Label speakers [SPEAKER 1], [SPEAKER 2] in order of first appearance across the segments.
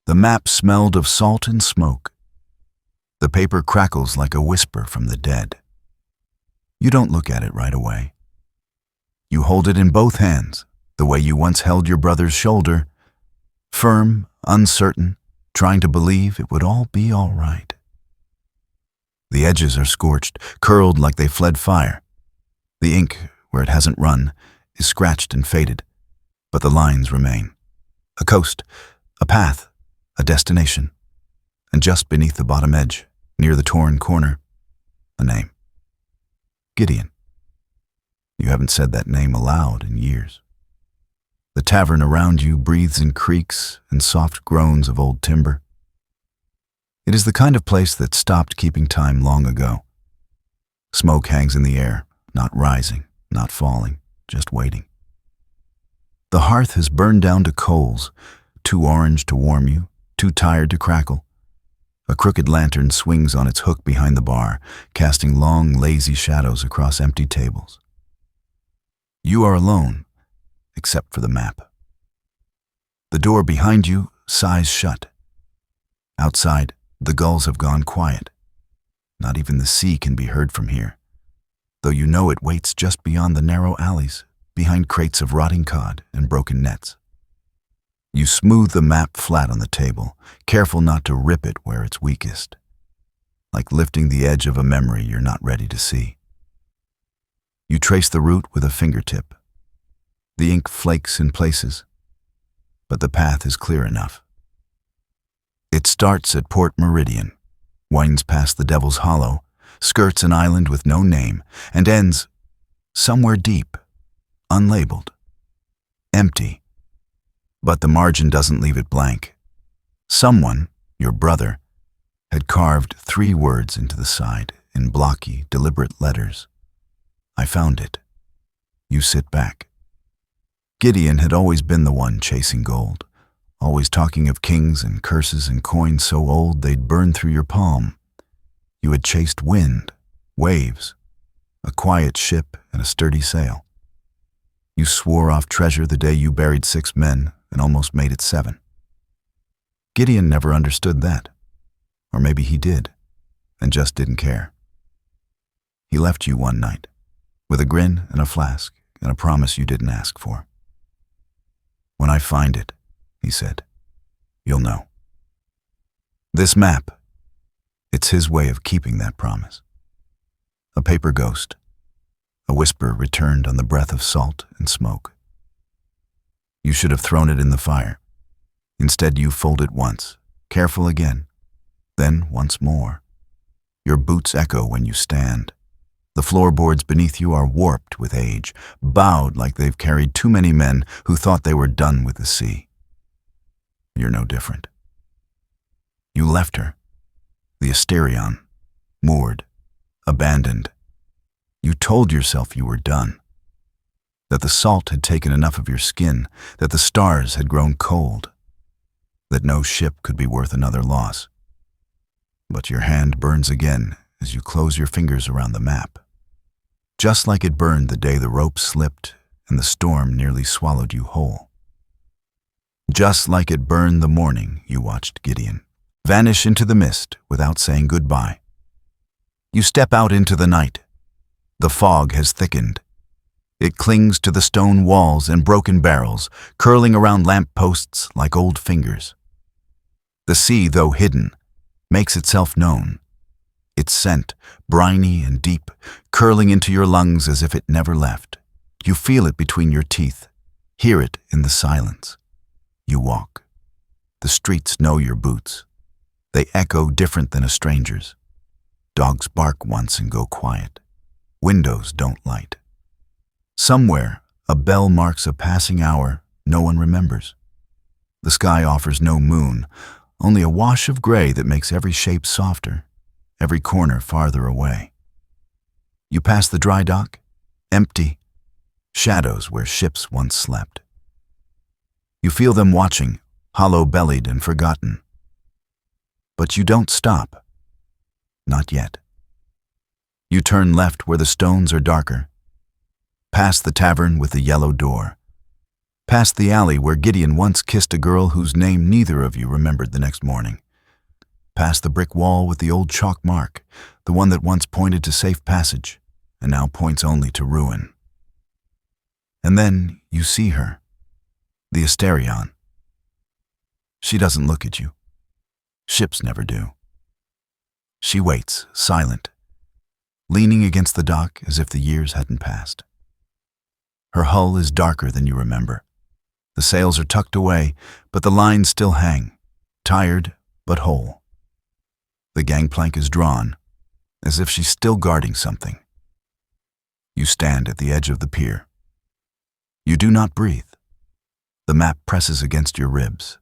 [SPEAKER 1] The map smelled of salt and smoke. The paper crackles like a whisper from the dead. You don't look at it right away. You hold it in both hands, the way you once held your brother's shoulder, firm, uncertain, trying to believe it would all be all right. The edges are scorched, curled like they fled fire. The ink, where it hasn't run, is scratched and faded, but the lines remain. A coast, a path, a destination, and just beneath the bottom edge, near the torn corner, a name. Gideon. You haven't said that name aloud in years. The tavern around you breathes in creaks and soft groans of old timber. It is the kind of place that stopped keeping time long ago. Smoke hangs in the air, not rising, not falling, just waiting. The hearth has burned down to coals, too orange to warm you, too tired to crackle. A crooked lantern swings on its hook behind the bar, casting long, lazy shadows across empty tables. You are alone, except for the map. The door behind you sighs shut. Outside, the gulls have gone quiet. Not even the sea can be heard from here, though you know it waits just beyond the narrow alleys, behind crates of rotting cod and broken nets. You smooth the map flat on the table, careful not to rip it where it's weakest, like lifting the edge of a memory you're not ready to see. You trace the route with a fingertip. The ink flakes in places, but the path is clear enough. It starts at Port Meridian, winds past the Devil's Hollow, skirts an island with no name, and ends somewhere deep, unlabeled, empty. But the margin doesn't leave it blank. Someone, your brother, had carved 3 words into the side in blocky, deliberate letters. I found it. You sit back. Gideon had always been the one chasing gold, always talking of kings and curses and coins so old they'd burn through your palm. You had chased wind, waves, a quiet ship and a sturdy sail. You swore off treasure the day you buried 6 men and almost made it 7. Gideon never understood that. Or maybe he did, and just didn't care. He left you one night, with a grin and a flask and a promise you didn't ask for. When I find it, he said, you'll know. This map, it's his way of keeping that promise. A paper ghost, a whisper returned on the breath of salt and smoke. You should have thrown it in the fire. Instead, you fold it once, careful again, then once more. Your boots echo when you stand. The floorboards beneath you are warped with age, bowed like they've carried too many men who thought they were done with the sea. You're no different. You left her, the Asterion, moored, abandoned. You told yourself you were done, that the salt had taken enough of your skin, that the stars had grown cold, that no ship could be worth another loss. But your hand burns again as you close your fingers around the map, just like it burned the day the rope slipped and the storm nearly swallowed you whole. Just like it burned the morning you watched Gideon vanish into the mist without saying goodbye. You step out into the night. The fog has thickened. It clings to the stone walls and broken barrels, curling around lamp posts like old fingers. The sea, though hidden, makes itself known. Its scent, briny and deep, curling into your lungs as if it never left. You feel it between your teeth, hear it in the silence. You walk. The streets know your boots. They echo different than a stranger's. Dogs bark once and go quiet. Windows don't light. Somewhere, a bell marks a passing hour no one remembers. The sky offers no moon, only a wash of gray that makes every shape softer, every corner farther away. You pass the dry dock, empty, shadows where ships once slept. You feel them watching, hollow-bellied and forgotten. But you don't stop. Not yet. You turn left where the stones are darker, past the tavern with the yellow door, Past the alley where Gideon once kissed a girl whose name neither of you remembered the next morning. Past the brick wall with the old chalk mark, the one that once pointed to safe passage, and now points only to ruin. And then you see her, the Asterion. She doesn't look at you. Ships never do. She waits, silent, leaning against the dock as if the years hadn't passed. Her hull is darker than you remember. The sails are tucked away, but the lines still hang, tired but whole. The gangplank is drawn, as if she's still guarding something. You stand at the edge of the pier. You do not breathe. The map presses against your ribs.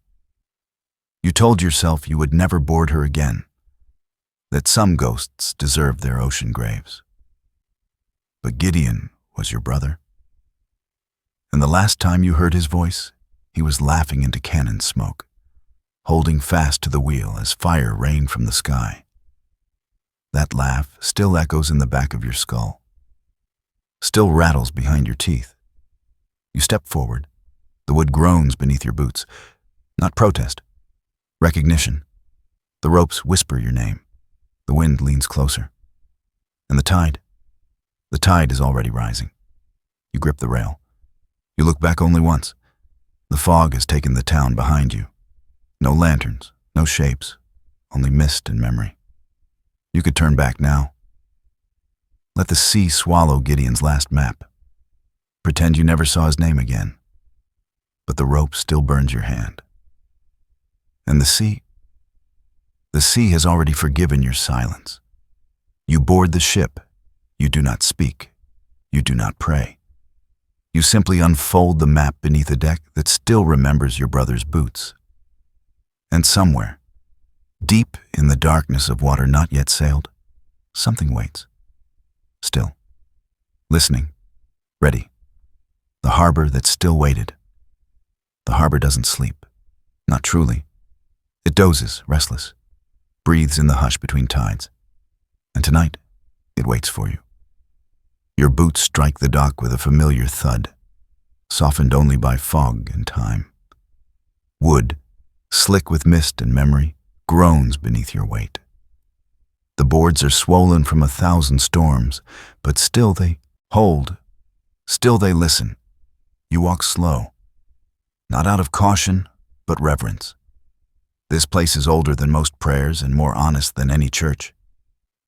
[SPEAKER 1] You told yourself you would never board her again, that some ghosts deserved their ocean graves. But Gideon was your brother. And the last time you heard his voice, he was laughing into cannon smoke, holding fast to the wheel as fire rained from the sky. That laugh still echoes in the back of your skull, still rattles behind your teeth. You step forward. The wood groans beneath your boots. Not protest. Recognition. The ropes whisper your name. The wind leans closer. And the tide is already rising. You grip the rail. You look back only once. The fog has taken the town behind you. No lanterns, no shapes, only mist and memory. You could turn back now. Let the sea swallow Gideon's last map. Pretend you never saw his name again. But the rope still burns your hand. And the sea has already forgiven your silence. You board the ship. You do not speak. You do not pray. You simply unfold the map beneath a deck that still remembers your brother's boots. And somewhere, deep in the darkness of water not yet sailed, something waits. Still. Listening. Ready. The harbor that still waited. The harbor doesn't sleep. Not truly. It dozes, restless, breathes in the hush between tides. And tonight, it waits for you. Your boots strike the dock with a familiar thud, softened only by fog and time. Wood, slick with mist and memory, groans beneath your weight. The boards are swollen from 1,000 storms, but still they hold. Still they listen. You walk slow, not out of caution, but reverence. This place is older than most prayers and more honest than any church.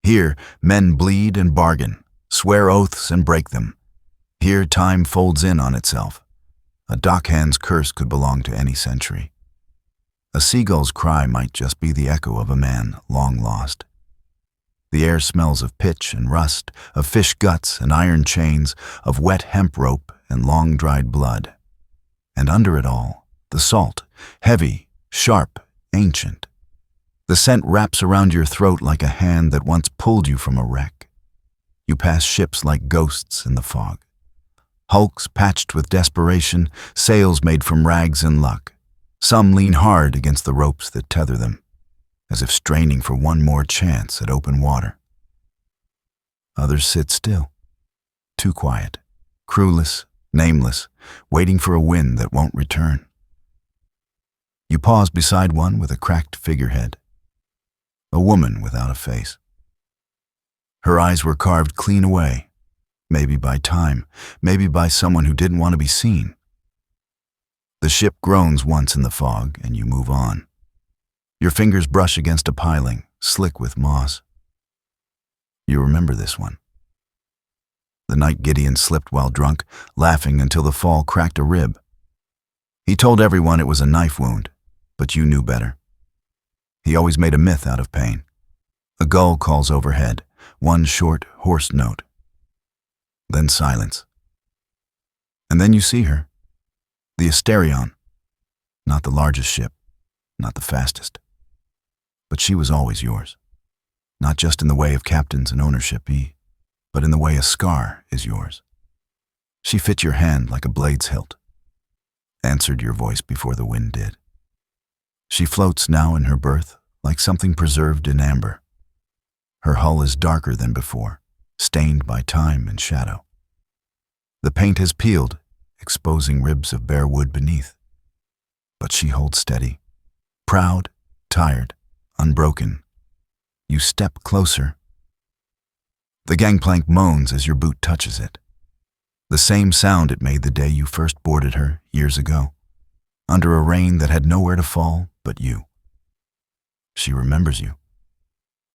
[SPEAKER 1] Here, men bleed and bargain, swear oaths and break them. Here, time folds in on itself. A dockhand's curse could belong to any century. A seagull's cry might just be the echo of a man long lost. The air smells of pitch and rust, of fish guts and iron chains, of wet hemp rope and long-dried blood. And under it all, the salt, heavy, sharp, ancient. The scent wraps around your throat like a hand that once pulled you from a wreck. You pass ships like ghosts in the fog. Hulks patched with desperation, sails made from rags and luck. Some lean hard against the ropes that tether them, as if straining for one more chance at open water. Others sit still, too quiet, crewless, nameless, waiting for a wind that won't return. You pause beside one with a cracked figurehead, a woman without a face. Her eyes were carved clean away, maybe by time, maybe by someone who didn't want to be seen. The ship groans once in the fog, and you move on. Your fingers brush against a piling, slick with moss. You remember this one. The night Gideon slipped while drunk, laughing until the fall cracked a rib. He told everyone it was a knife wound, but you knew better. He always made a myth out of pain. A gull calls overhead, one short, hoarse note. Then silence. And then you see her, the Asterion, not the largest ship, not the fastest. But she was always yours, not just in the way of captains and ownership, but in the way a scar is yours. She fit your hand like a blade's hilt, answered your voice before the wind did. She floats now in her berth like something preserved in amber. Her hull is darker than before, stained by time and shadow. The paint has peeled, exposing ribs of bare wood beneath. But she holds steady, proud, tired, unbroken. You step closer. The gangplank moans as your boot touches it. The same sound it made the day you first boarded her years ago, under a rain that had nowhere to fall but you. She remembers you.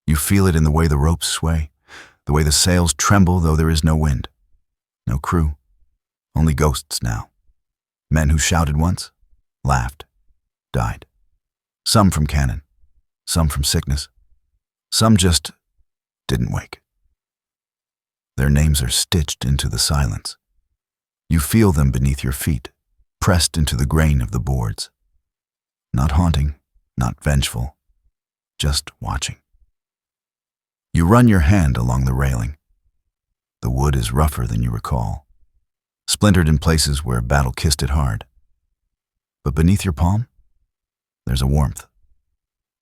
[SPEAKER 1] You feel it in the way the ropes sway, the way the sails tremble though there is no wind. No crew, only ghosts now. Men who shouted once, laughed, died. Some from cannon, some from sickness, some just didn't wake. Their names are stitched into the silence. You feel them beneath your feet, pressed into the grain of the boards. Not haunting, not vengeful, just watching. You run your hand along the railing. The wood is rougher than you recall, splintered in places where battle kissed it hard. But beneath your palm, there's a warmth,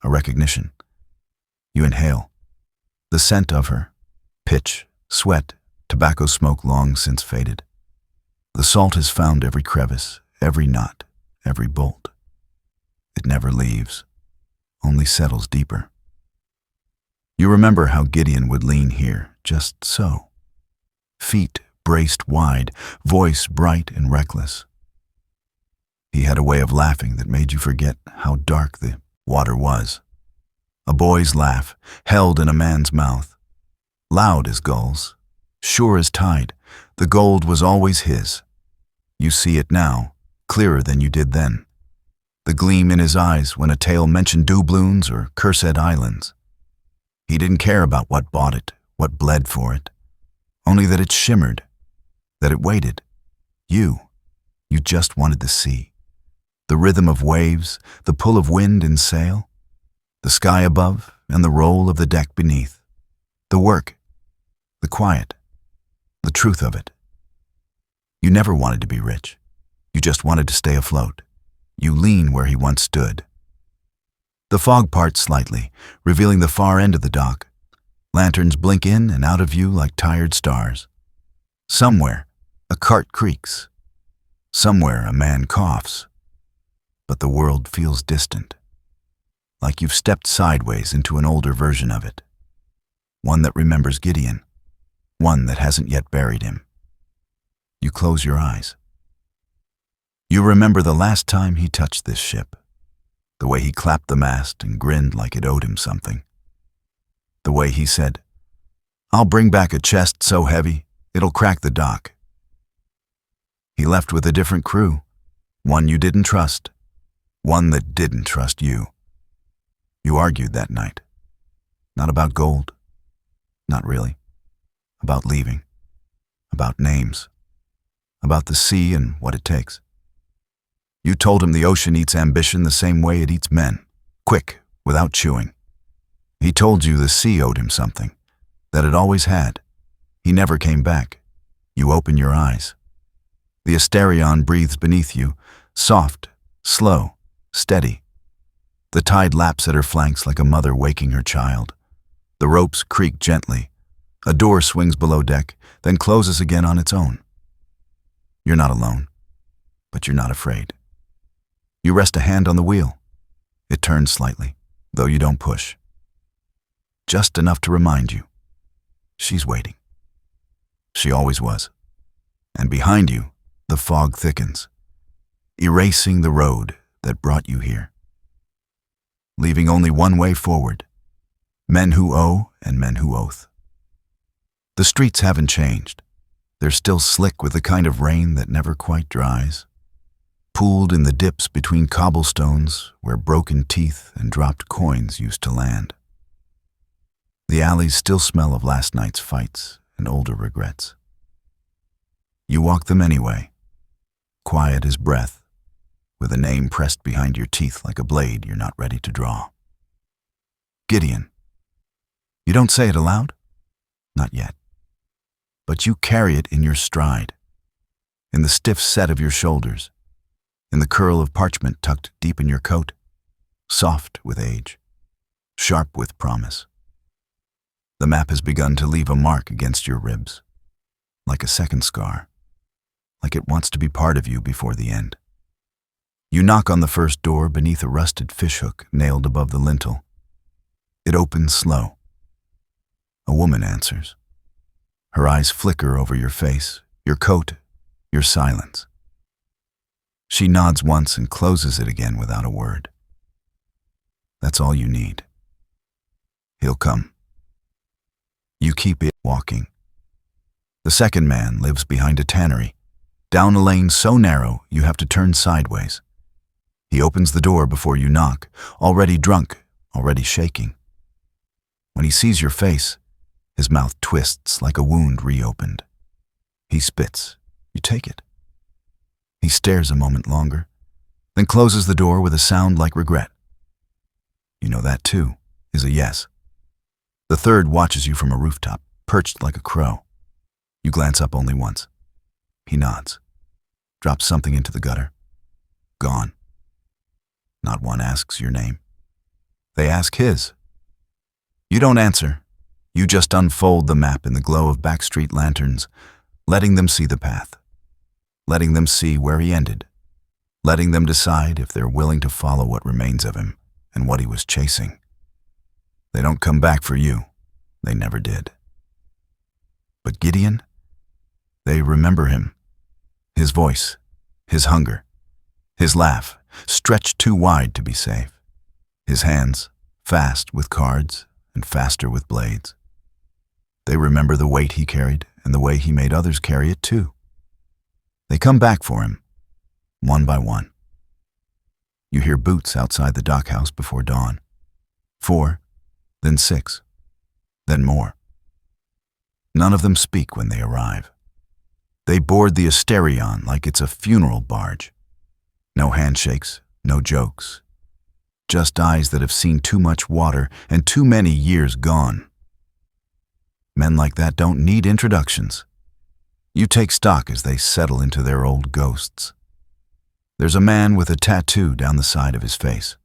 [SPEAKER 1] a recognition. You inhale, the scent of her, pitch, sweat, tobacco smoke long since faded. The salt has found every crevice, every knot, every bolt. It never leaves, only settles deeper. You remember how Gideon would lean here, just so. Feet braced wide, voice bright and reckless. He had a way of laughing that made you forget how dark the water was. A boy's laugh, held in a man's mouth. Loud as gulls, sure as tide, the gold was always his. You see it now, clearer than you did then. The gleam in his eyes when a tale mentioned doubloons or cursed islands. He didn't care about what bought it, what bled for it. Only that it shimmered, that it waited. You just wanted the sea. The rhythm of waves, the pull of wind in sail. The sky above and the roll of the deck beneath. The work, the quiet, the truth of it. You never wanted to be rich. You just wanted to stay afloat. You lean where he once stood. The fog parts slightly, revealing the far end of the dock. Lanterns blink in and out of view like tired stars. Somewhere, a cart creaks. Somewhere, a man coughs. But the world feels distant, like you've stepped sideways into an older version of it. One that remembers Gideon, one that hasn't yet buried him. You close your eyes. You remember the last time he touched this ship. The way he clapped the mast and grinned like it owed him something. The way he said, "I'll bring back a chest so heavy, it'll crack the dock." He left with a different crew, one you didn't trust, one that didn't trust you. You argued that night. Not about gold. Not really. About leaving. About names. About the sea and what it takes. You told him the ocean eats ambition the same way it eats men, quick, without chewing. He told you the sea owed him something, that it always had. He never came back. You open your eyes. The Asterion breathes beneath you, soft, slow, steady. The tide laps at her flanks like a mother waking her child. The ropes creak gently. A door swings below deck, then closes again on its own. You're not alone, but you're not afraid. You rest a hand on the wheel. It turns slightly, though you don't push. Just enough to remind you. She's waiting. She always was. And behind you, the fog thickens, erasing the road that brought you here. Leaving only one way forward, men who owe and men who oath. The streets haven't changed. They're still slick with the kind of rain that never quite dries. Pooled in the dips between cobblestones where broken teeth and dropped coins used to land. The alleys still smell of last night's fights and older regrets. You walk them anyway, quiet as breath, with a name pressed behind your teeth like a blade you're not ready to draw. Gideon. You don't say it aloud? Not yet. But you carry it in your stride, in the stiff set of your shoulders, in the curl of parchment tucked deep in your coat, soft with age, sharp with promise. The map has begun to leave a mark against your ribs, like a second scar, like it wants to be part of you before the end. You knock on the first door beneath a rusted fishhook nailed above the lintel. It opens slow. A woman answers. Her eyes flicker over your face, your coat, your silence. She nods once and closes it again without a word. That's all you need. He'll come. You keep it walking. The second man lives behind a tannery, down a lane so narrow you have to turn sideways. He opens the door before you knock, already drunk, already shaking. When he sees your face, his mouth twists like a wound reopened. He spits. You take it. He stares a moment longer, then closes the door with a sound like regret. You know that too is a yes. The third watches you from a rooftop, perched like a crow. You glance up only once. He nods, drops something into the gutter. Gone. Not one asks your name. They ask his. You don't answer. You just unfold the map in the glow of backstreet lanterns, letting them see the path, letting them see where he ended, letting them decide if they're willing to follow what remains of him and what he was chasing. They don't come back for you. They never did. But Gideon? They remember him. His voice, his hunger, his laugh, stretched too wide to be safe. His hands, fast with cards and faster with blades. They remember the weight he carried and the way he made others carry it too. They come back for him, one by one. You hear boots outside the dockhouse before dawn. 4, then 6, then more. None of them speak when they arrive. They board the Asterion like it's a funeral barge. No handshakes, no jokes. Just eyes that have seen too much water and too many years gone. Men like that don't need introductions. You take stock as they settle into their old ghosts. There's a man with a tattoo down the side of his face.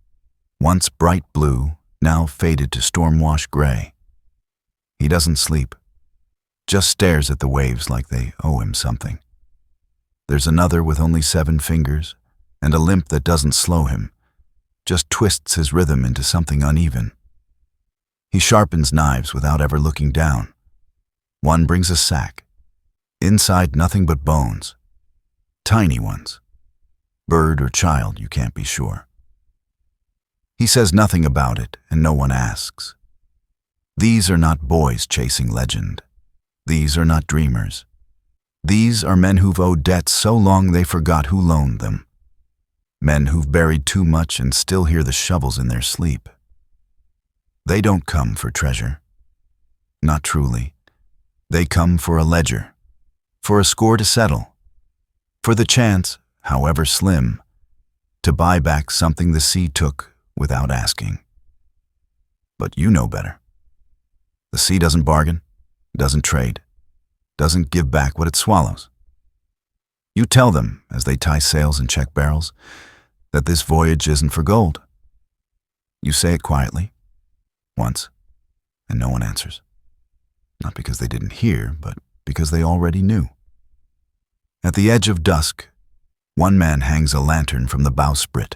[SPEAKER 1] Once bright blue, now faded to storm-washed gray. He doesn't sleep, just stares at the waves like they owe him something. There's another with only 7 fingers and a limp that doesn't slow him, just twists his rhythm into something uneven. He sharpens knives without ever looking down. One brings a sack. Inside nothing but bones. Tiny ones. Bird or child, you can't be sure. He says nothing about it, and no one asks. These are not boys chasing legend. These are not dreamers. These are men who've owed debts so long they forgot who loaned them. Men who've buried too much and still hear the shovels in their sleep. They don't come for treasure. Not truly. They come for a ledger, for a score to settle, for the chance, however slim, to buy back something the sea took without asking. But you know better. The sea doesn't bargain, doesn't trade, doesn't give back what it swallows. You tell them, as they tie sails and check barrels, that this voyage isn't for gold. You say it quietly, once, and no one answers. Not because they didn't hear, but because they already knew. At the edge of dusk, one man hangs a lantern from the bowsprit.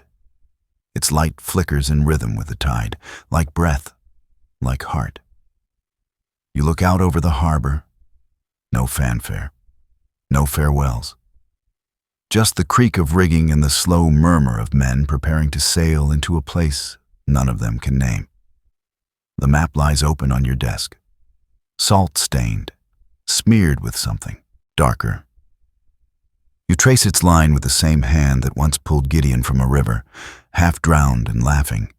[SPEAKER 1] Its light flickers in rhythm with the tide, like breath, like heart. You look out over the harbor. No fanfare, no farewells. Just the creak of rigging and the slow murmur of men preparing to sail into a place none of them can name. The map lies open on your desk, salt-stained, smeared with something darker. You trace its line with the same hand that once pulled Gideon from a river, half drowned and laughing.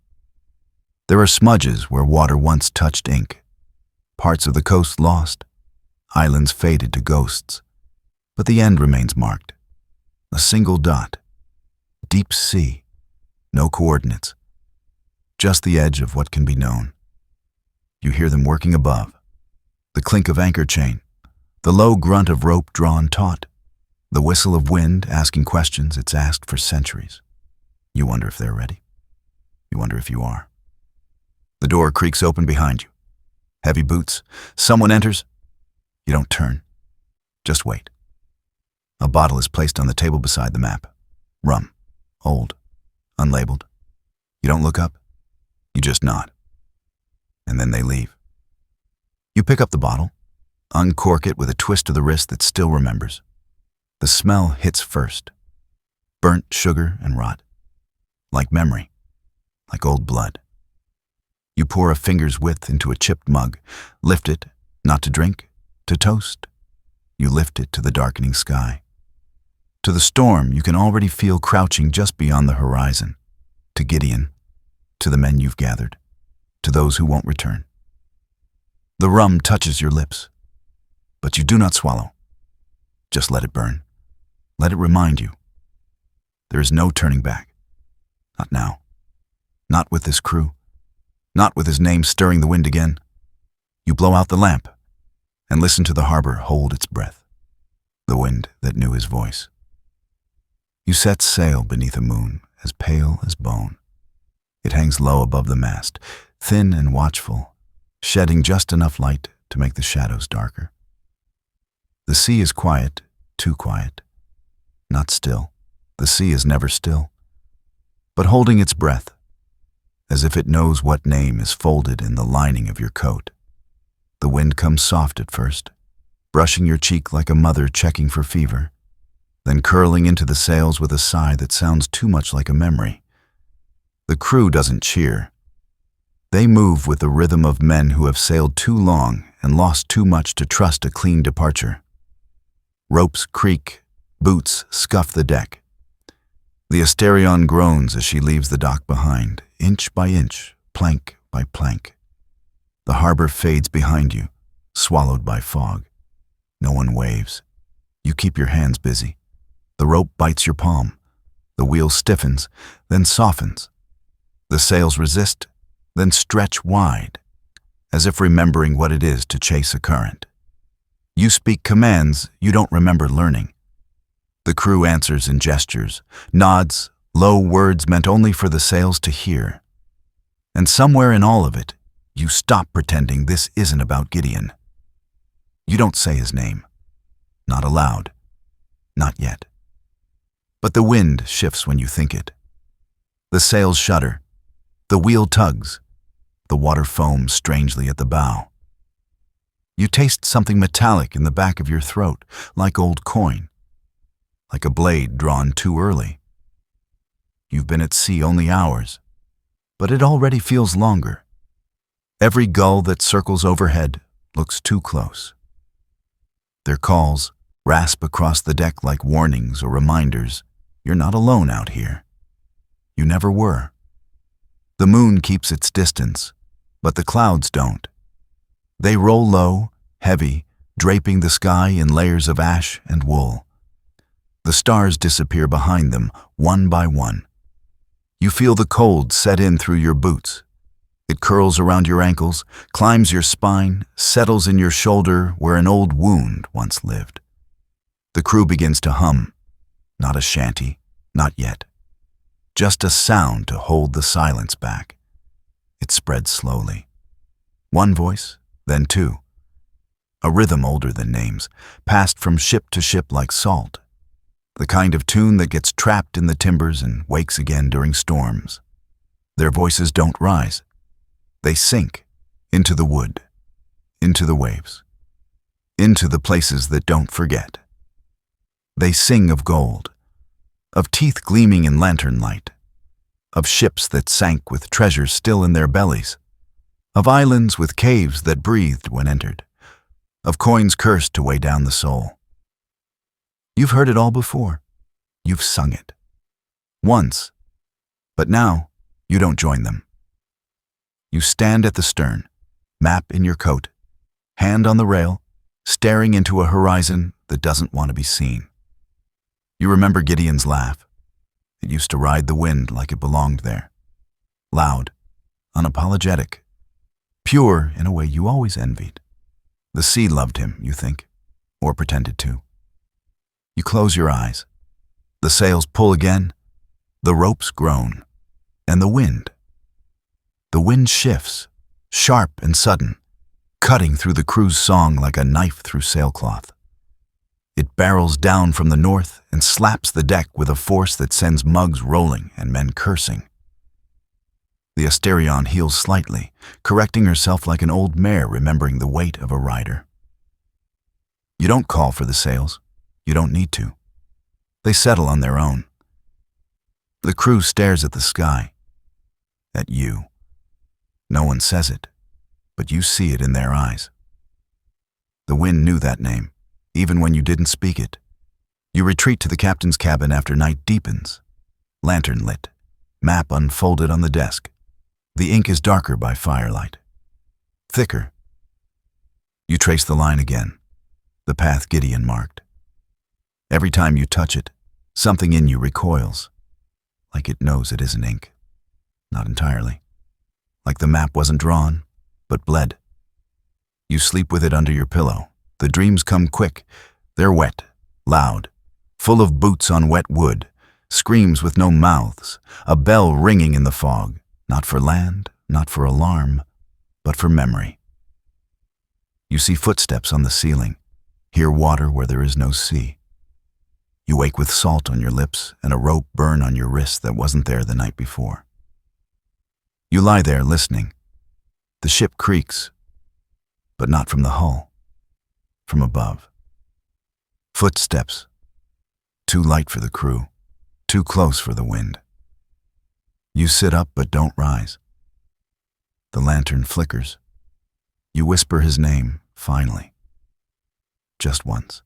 [SPEAKER 1] There are smudges where water once touched ink, parts of the coast lost, islands faded to ghosts, but the end remains marked. A single dot, deep sea, no coordinates, just the edge of what can be known. You hear them working above, the clink of anchor chain, the low grunt of rope drawn taut, the whistle of wind asking questions it's asked for centuries. You wonder if they're ready. You wonder if you are. The door creaks open behind you. Heavy boots. Someone enters. You don't turn. Just wait. A bottle is placed on the table beside the map. Rum. Old. Unlabeled. You don't look up. You just nod. And then they leave. You pick up the bottle, uncork it with a twist of the wrist that still remembers. The smell hits first. Burnt sugar and rot. Like memory. Like old blood. You pour a finger's width into a chipped mug, lift it, not to drink, to toast. You lift it to the darkening sky. To the storm you can already feel crouching just beyond the horizon. To Gideon. To the men you've gathered. To those who won't return. The rum touches your lips, but you do not swallow. Just let it burn. Let it remind you. There is no turning back. Not now. Not with this crew. Not with his name stirring the wind again. You blow out the lamp and listen to the harbor hold its breath. The wind that knew his voice. You set sail beneath a moon as pale as bone. It hangs low above the mast, thin and watchful, shedding just enough light to make the shadows darker. The sea is quiet, too quiet. Not still. The sea is never still, but holding its breath, as if it knows what name is folded in the lining of your coat. The wind comes soft at first, brushing your cheek like a mother checking for fever, then curling into the sails with a sigh that sounds too much like a memory. The crew doesn't cheer. They move with the rhythm of men who have sailed too long and lost too much to trust a clean departure. Ropes creak, boots scuff the deck. The Asterion groans as she leaves the dock behind, inch by inch, plank by plank. The harbor fades behind you, swallowed by fog. No one waves. You keep your hands busy. The rope bites your palm. The wheel stiffens, then softens. The sails resist, then stretch wide, as if remembering what it is to chase a current. You speak commands you don't remember learning. The crew answers in gestures, nods, low words meant only for the sails to hear. And somewhere in all of it, you stop pretending this isn't about Gideon. You don't say his name. Not aloud. Not yet. But the wind shifts when you think it. The sails shudder. The wheel tugs. The water foams strangely at the bow. You taste something metallic in the back of your throat, like old coin. Like a blade drawn too early. You've been at sea only hours, but it already feels longer. Every gull that circles overhead looks too close. Their calls rasp across the deck like warnings or reminders you're not alone out here. You never were. The moon keeps its distance, but the clouds don't. They roll low, heavy, draping the sky in layers of ash and wool. The stars disappear behind them, one by one. You feel the cold set in through your boots. It curls around your ankles, climbs your spine, settles in your shoulder where an old wound once lived. The crew begins to hum. Not a shanty, not yet. Just a sound to hold the silence back. It spreads slowly. One voice, then two. A rhythm older than names, passed from ship to ship like salt. The kind of tune that gets trapped in the timbers and wakes again during storms. Their voices don't rise. They sink into the wood, into the waves, into the places that don't forget. They sing of gold, of teeth gleaming in lantern light, of ships that sank with treasures still in their bellies, of islands with caves that breathed when entered, of coins cursed to weigh down the soul. You've heard it all before. You've sung it. Once. But now, you don't join them. You stand at the stern, map in your coat, hand on the rail, staring into a horizon that doesn't want to be seen. You remember Gideon's laugh. It used to ride the wind like it belonged there. Loud, unapologetic, pure in a way you always envied. The sea loved him, you think, or pretended to. You close your eyes. The sails pull again, the ropes groan, and the wind. The wind shifts, sharp and sudden, cutting through the crew's song like a knife through sailcloth. It barrels down from the north and slaps the deck with a force that sends mugs rolling and men cursing. The Asterion heels slightly, correcting herself like an old mare remembering the weight of a rider. You don't call for the sails. You don't need to. They settle on their own. The crew stares at the sky. At you. No one says it, but you see it in their eyes. The wind knew that name, even when you didn't speak it. You retreat to the captain's cabin after night deepens. Lantern lit. Map unfolded on the desk. The ink is darker by firelight. Thicker. You trace the line again, the path Gideon marked. Every time you touch it, something in you recoils, like it knows it isn't ink. Not entirely. Like the map wasn't drawn, but bled. You sleep with it under your pillow. The dreams come quick. They're wet, loud, full of boots on wet wood, screams with no mouths, a bell ringing in the fog, not for land, not for alarm, but for memory. You see footsteps on the ceiling, hear water where there is no sea. You wake with salt on your lips and a rope burn on your wrist that wasn't there the night before. You lie there listening. The ship creaks, but not from the hull, from above. Footsteps, too light for the crew, too close for the wind. You sit up but don't rise. The lantern flickers. You whisper his name, finally. Just once.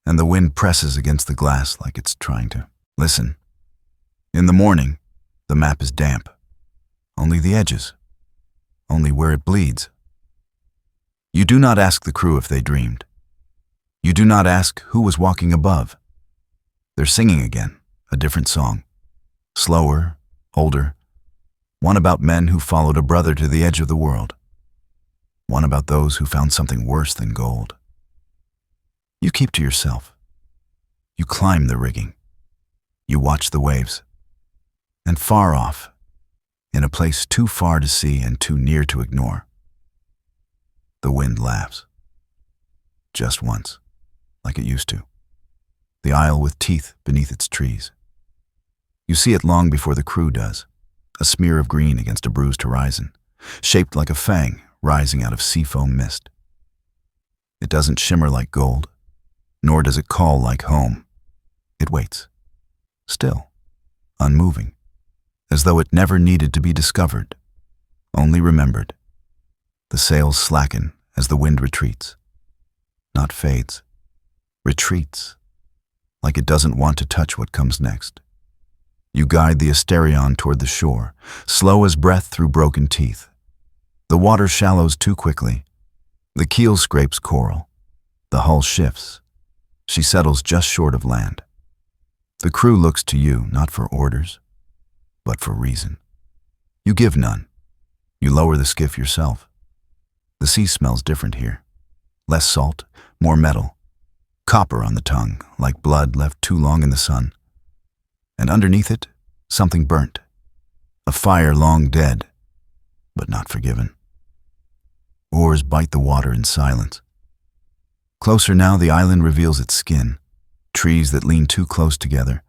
[SPEAKER 1] And the wind presses against the glass like it's trying to listen. In the morning, the map is damp. Only the edges. Only where it bleeds. You do not ask the crew if they dreamed. You do not ask who was walking above. They're singing again, a different song. Slower, older. One about men who followed a brother to the edge of the world. One about those who found something worse than gold. You keep to yourself. You climb the rigging. You watch the waves. And far off, in a place too far to see and too near to ignore, the wind laughs. Just once, like it used to. The isle with teeth beneath its trees. You see it long before the crew does, a smear of green against a bruised horizon, shaped like a fang rising out of seafoam mist. It doesn't shimmer like gold, nor does it call like home. It waits, still, unmoving, as though it never needed to be discovered, only remembered. The sails slacken as the wind retreats. Not fades, retreats, like it doesn't want to touch what comes next. You guide the Asterion toward the shore, slow as breath through broken teeth. The water shallows too quickly. The keel scrapes coral. The hull shifts. She settles just short of land. The crew looks to you not for orders, but for reason. You give none. You lower the skiff yourself. The sea smells different here. Less salt, more metal. Copper on the tongue, like blood left too long in the sun. And underneath it, something burnt. A fire long dead, but not forgiven. Oars bite the water in silence. Closer now, the island reveals its skin. Trees that lean too close together.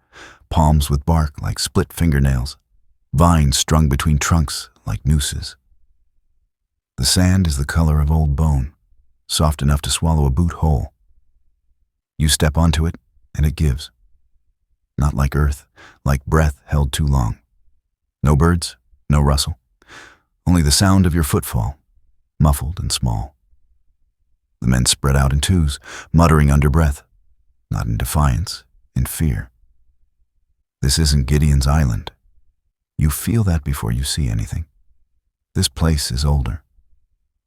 [SPEAKER 1] Palms with bark like split fingernails. Vines strung between trunks like nooses. The sand is the color of old bone, soft enough to swallow a boot whole. You step onto it, and it gives. Not like earth, like breath held too long. No birds, no rustle. Only the sound of your footfall, muffled and small. The men spread out in twos, muttering under breath, not in defiance, in fear. This isn't Gideon's island. You feel that before you see anything. This place is older,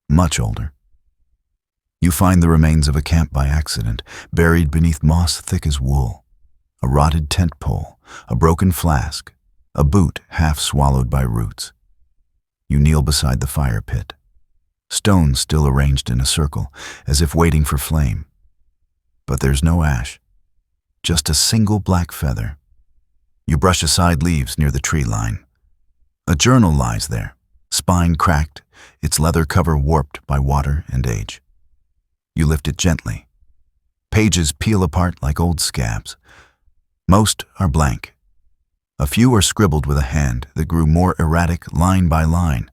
[SPEAKER 1] much older. You find the remains of a camp by accident, buried beneath moss thick as wool. A rotted tent pole, a broken flask, a boot half swallowed by roots. You kneel beside the fire pit. Stones still arranged in a circle, as if waiting for flame. But there's no ash, just a single black feather. You brush aside leaves near the tree line. A journal lies there, spine cracked, its leather cover warped by water and age. You lift it gently. Pages peel apart like old scabs. Most are blank. A few are scribbled with a hand that grew more erratic line by line.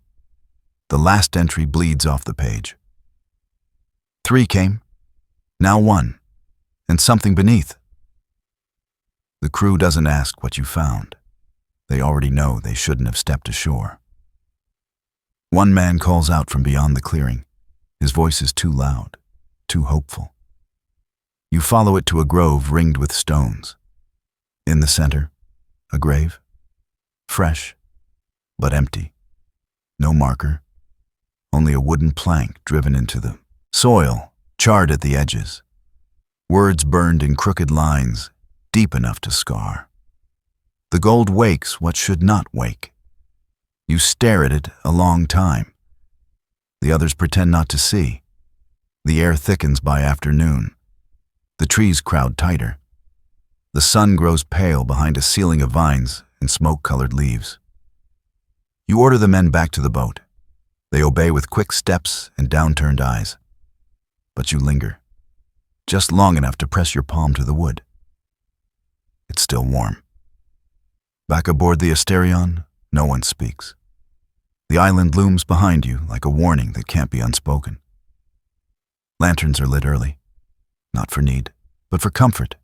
[SPEAKER 1] The last entry bleeds off the page. 3 came, now 1, and something beneath. The crew doesn't ask what you found. They already know they shouldn't have stepped ashore. One man calls out from beyond the clearing. His voice is too loud, too hopeful. You follow it to a grove ringed with stones. In the center, a grave. Fresh, but empty. No marker, only a wooden plank driven into the soil, charred at the edges. Words burned in crooked lines, deep enough to scar. The gold wakes what should not wake. You stare at it a long time. The others pretend not to see. The air thickens by afternoon. The trees crowd tighter. The sun grows pale behind a ceiling of vines and smoke-colored leaves. You order the men back to the boat. They obey with quick steps and downturned eyes. But you linger, just long enough to press your palm to the wood. It's still warm. Back aboard the Asterion, no one speaks. The island looms behind you like a warning that can't be unspoken. Lanterns are lit early, not for need, but for comfort.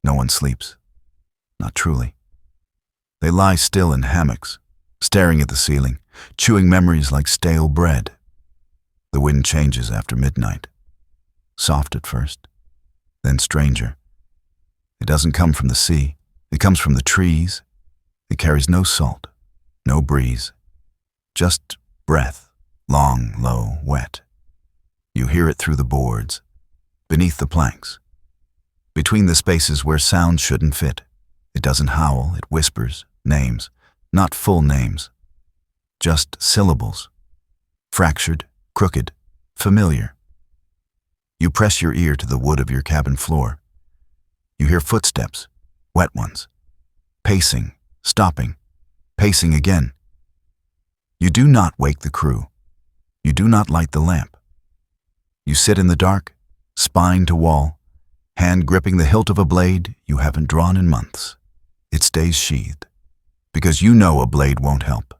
[SPEAKER 1] No one sleeps, not truly. They lie still in hammocks, staring at the ceiling, chewing memories like stale bread. The wind changes after midnight. Soft at first, then stranger. It doesn't come from the sea. It comes from the trees. It carries no salt, no breeze. Just breath, long, low, wet. You hear it through the boards, beneath the planks, between the spaces where sound shouldn't fit. It doesn't howl, it whispers, names, not full names, just syllables, fractured, crooked, familiar. You press your ear to the wood of your cabin floor. You hear footsteps, wet ones, pacing, stopping, pacing again. You do not wake the crew. You do not light the lamp. You sit in the dark, spine to wall, hand gripping the hilt of a blade you haven't drawn in months. It stays sheathed, because you know a blade won't help.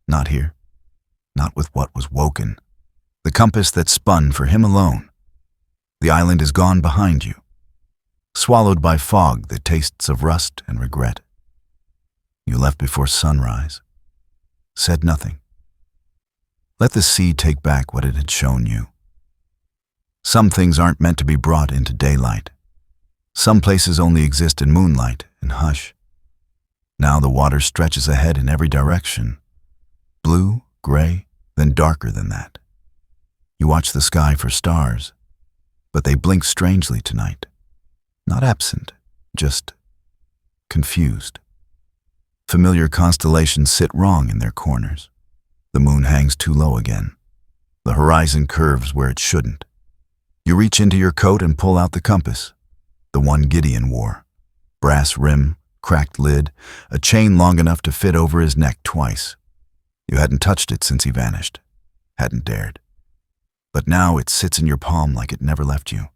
[SPEAKER 1] Not here, not with what was woken, the compass that spun for him alone. The island is gone behind you, swallowed by fog that tastes of rust and regret. You left before sunrise, said nothing. Let the sea take back what it had shown you. Some things aren't meant to be brought into daylight. Some places only exist in moonlight and hush. Now the water stretches ahead in every direction. Blue, gray, then darker than that. You watch the sky for stars, but they blink strangely tonight. Not absent, just confused. Familiar constellations sit wrong in their corners. The moon hangs too low again. The horizon curves where it shouldn't. You reach into your coat and pull out the compass, the one Gideon wore. Brass rim, cracked lid, a chain long enough to fit over his neck twice. You hadn't touched it since he vanished, hadn't dared. But now it sits in your palm like it never left you.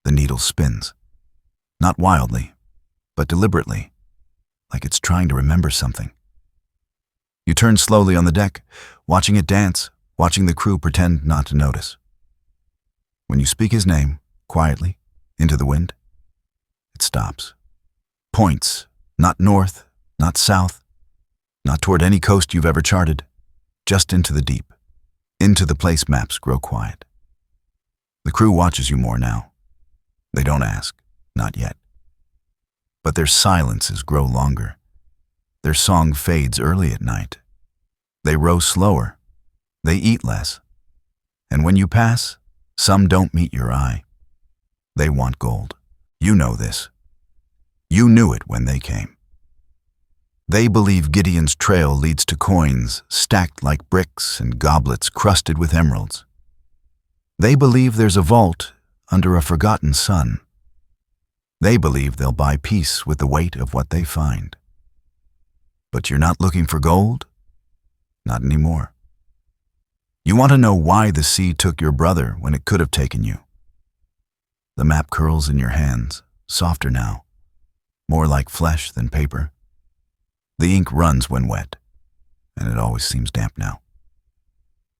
[SPEAKER 1] The needle spins, not wildly, but deliberately, like it's trying to remember something. You turn slowly on the deck, watching it dance, watching the crew pretend not to notice. When you speak his name, quietly, into the wind, it stops. Points, not north, not south, not toward any coast you've ever charted, just into the deep, into the place maps grow quiet. The crew watches you more now. They don't ask, not yet. But their silences grow longer. Their song fades early at night. They row slower. They eat less. And when you pass, some don't meet your eye. They want gold. You know this. You knew it when they came. They believe Gideon's trail leads to coins stacked like bricks and goblets crusted with emeralds. They believe there's a vault under a forgotten sun. They believe they'll buy peace with the weight of what they find. But you're not looking for gold? Not anymore. You want to know why the sea took your brother when it could have taken you. The map curls in your hands, softer now, more like flesh than paper. The ink runs when wet, and it always seems damp now.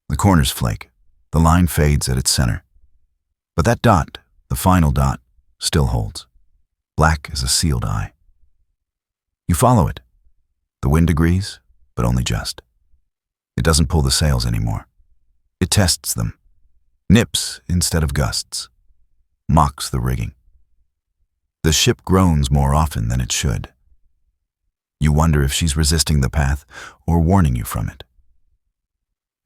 [SPEAKER 1] The corners flake, the line fades at its center. But that dot, the final dot, still holds, black as a sealed eye. You follow it. The wind agrees, but only just. It doesn't pull the sails anymore. It tests them, nips instead of gusts, mocks the rigging. The ship groans more often than it should. You wonder if she's resisting the path or warning you from it.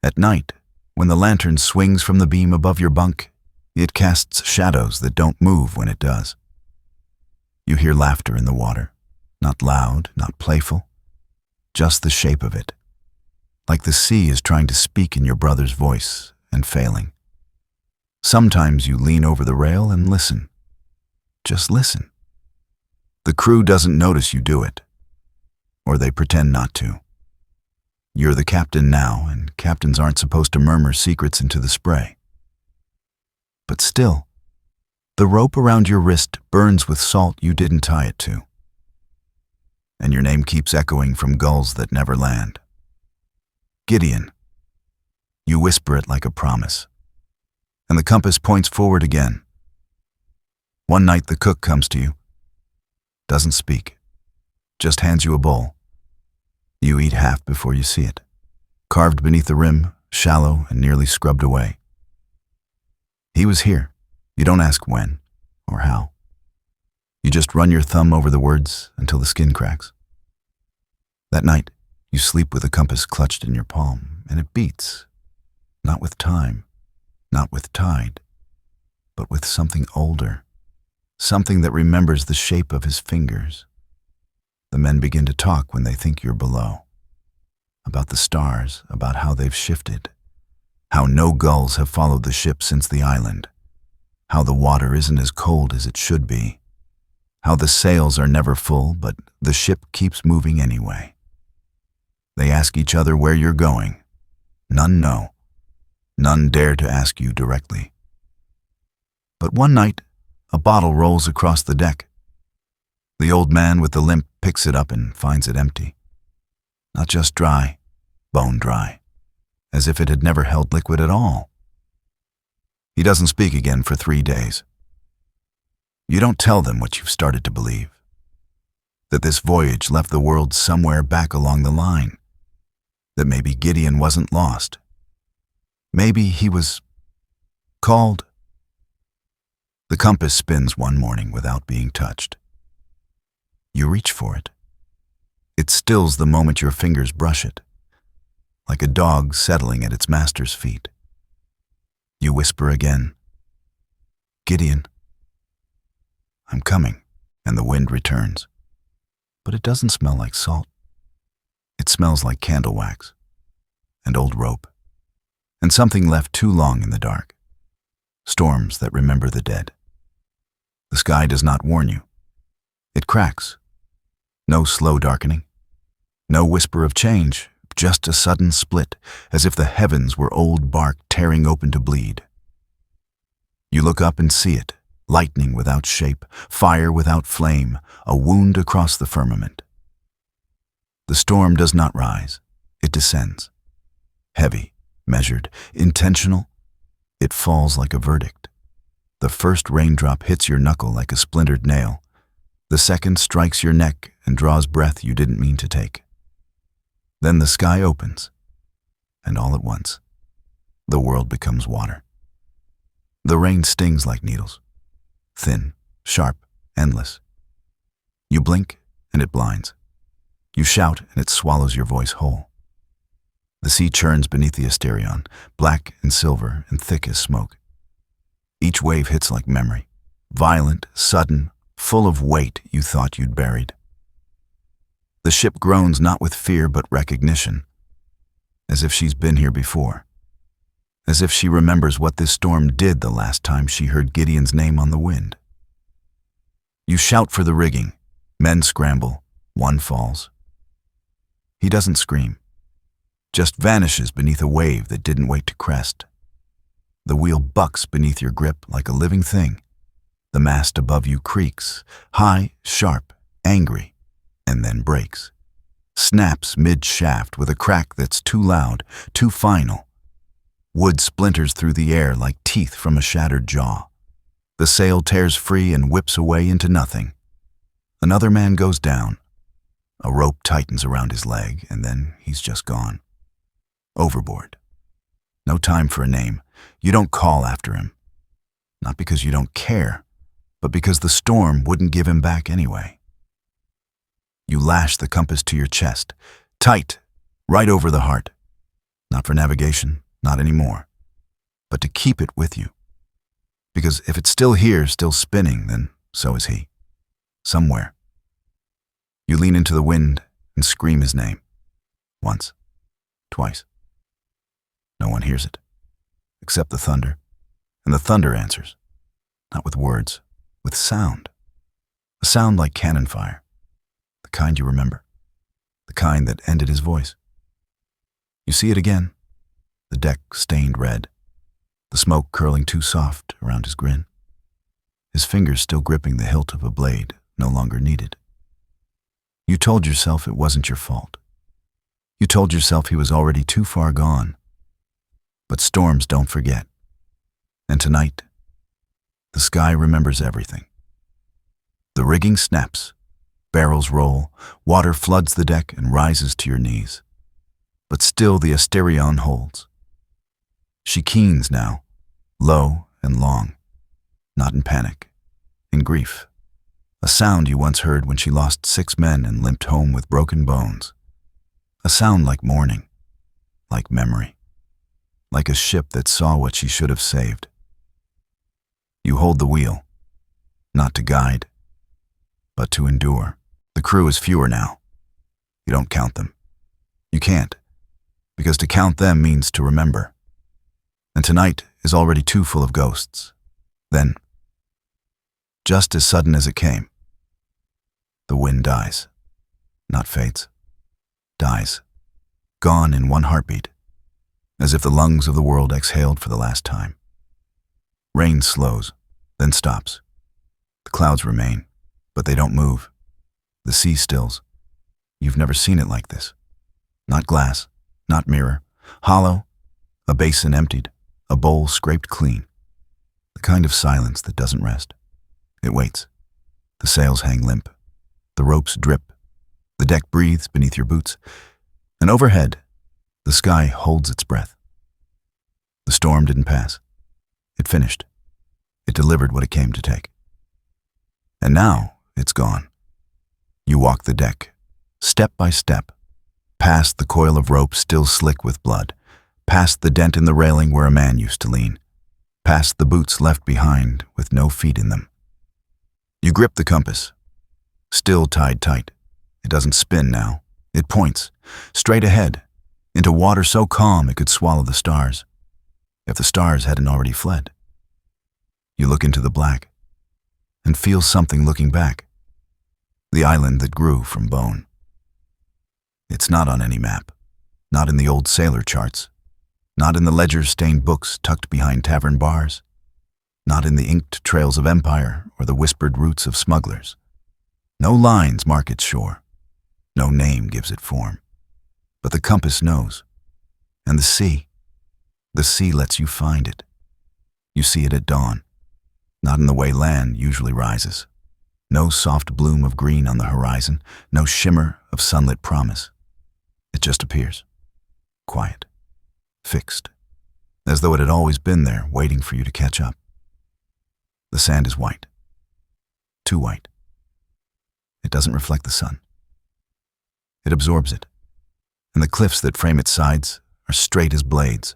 [SPEAKER 1] At night, when the lantern swings from the beam above your bunk, it casts shadows that don't move when it does. You hear laughter in the water, not loud, not playful, just the shape of it, like the sea is trying to speak in your brother's voice and failing. Sometimes you lean over the rail and listen. Just listen. The crew doesn't notice you do it, or they pretend not to. You're the captain now, and captains aren't supposed to murmur secrets into the spray. But still, the rope around your wrist burns with salt you didn't tie it to. And your name keeps echoing from gulls that never land. Gideon. You whisper it like a promise. And the compass points forward again. One night the cook comes to you. Doesn't speak. Just hands you a bowl. You eat half before you see it. Carved beneath the rim, shallow and nearly scrubbed away. He was here. You don't ask when or how. You just run your thumb over the words until the skin cracks. That night, you sleep with the compass clutched in your palm, and it beats. Not with time, not with tide, but with something older. Something that remembers the shape of his fingers. The men begin to talk when they think you're below. About the stars, about how they've shifted. How no gulls have followed the ship since the island. How the water isn't as cold as it should be. How the sails are never full, but the ship keeps moving anyway. They ask each other where you're going. None know. None dare to ask you directly. But one night, a bottle rolls across the deck. The old man with the limp picks it up and finds it empty. Not just dry, bone dry, as if it had never held liquid at all. He doesn't speak again for 3 days. You don't tell them what you've started to believe. That this voyage left the world somewhere back along the line. That maybe Gideon wasn't lost. Maybe he was called. The compass spins one morning without being touched. You reach for it. It stills the moment your fingers brush it, like a dog settling at its master's feet. You whisper again, Gideon, I'm coming, and the wind returns. But it doesn't smell like salt. It smells like candle wax, and old rope, and something left too long in the dark. Storms that remember the dead. The sky does not warn you. It cracks. No slow darkening. No whisper of change, just a sudden split, as if the heavens were old bark tearing open to bleed. You look up and see it, lightning without shape, fire without flame, a wound across the firmament. The storm does not rise, it descends. Heavy, measured, intentional, it falls like a verdict. The first raindrop hits your knuckle like a splintered nail. The second strikes your neck and draws breath you didn't mean to take. Then the sky opens, and all at once, the world becomes water. The rain stings like needles, thin, sharp, endless. You blink, and it blinds. You shout, and it swallows your voice whole. The sea churns beneath the Asterion, black and silver and thick as smoke. Each wave hits like memory, violent, sudden, full of weight you thought you'd buried. The ship groans not with fear but recognition, as if she's been here before, as if she remembers what this storm did the last time she heard Gideon's name on the wind. You shout for the rigging, men scramble, one falls. He doesn't scream, just vanishes beneath a wave that didn't wait to crest. The wheel bucks beneath your grip like a living thing, The mast above you creaks, high, sharp, angry, and then breaks. Snaps mid-shaft with a crack that's too loud, too final. Wood splinters through the air like teeth from a shattered jaw. The sail tears free and whips away into nothing. Another man goes down. A rope tightens around his leg, and then he's just gone. Overboard. No time for a name. You don't call after him. Not because you don't care, but because the storm wouldn't give him back anyway. You lash the compass to your chest, tight, right over the heart. Not for navigation, not anymore, but to keep it with you. Because if it's still here, still spinning, then so is he. Somewhere. You lean into the wind and scream his name. Once. Twice. No one hears it, except the thunder. And the thunder answers. Not with words, with sound. A sound like cannon fire. The kind you remember. The kind that ended his voice. You see it again. The deck stained red. The smoke curling too soft around his grin. His fingers still gripping the hilt of a blade no longer needed. You told yourself it wasn't your fault. You told yourself he was already too far gone. But storms don't forget. And tonight, the sky remembers everything. The rigging snaps, barrels roll, water floods the deck and rises to your knees. But still the Asterion holds. She keens now, low and long, not in panic, in grief. A sound you once heard when she lost 6 men and limped home with broken bones. A sound like mourning, like memory, like a ship that saw what she should have saved. You hold the wheel, not to guide, but to endure. The crew is fewer now. You don't count them. You can't, because to count them means to remember. And tonight is already too full of ghosts. Then, just as sudden as it came, the wind dies. Not fades. Dies. Gone in one heartbeat, as if the lungs of the world exhaled for the last time. Rain slows, then stops. The clouds remain, but they don't move. The sea stills. You've never seen it like this. Not glass, not mirror, hollow, a basin emptied, a bowl scraped clean. The kind of silence that doesn't rest. It waits. The sails hang limp. The ropes drip. The deck breathes beneath your boots. And overhead, the sky holds its breath. The storm didn't pass. It finished. It delivered what it came to take. And now it's gone. You walk the deck, step by step, past the coil of rope still slick with blood, past the dent in the railing where a man used to lean, past the boots left behind with no feet in them. You grip the compass, still tied tight. It doesn't spin now. It points, straight ahead, into water so calm it could swallow the stars, if the stars hadn't already fled. You look into the black, and feel something looking back. The island that grew from bone. It's not on any map, not in the old sailor charts, not in the ledger-stained books tucked behind tavern bars, not in the inked trails of empire or the whispered routes of smugglers. No lines mark its shore. No name gives it form. But the compass knows. And the sea lets you find it. You see it at dawn, not in the way land usually rises. No soft bloom of green on the horizon, no shimmer of sunlit promise. It just appears, quiet, fixed, as though it had always been there, waiting for you to catch up. The sand is white, too white. It doesn't reflect the sun. It absorbs it, and the cliffs that frame its sides are straight as blades,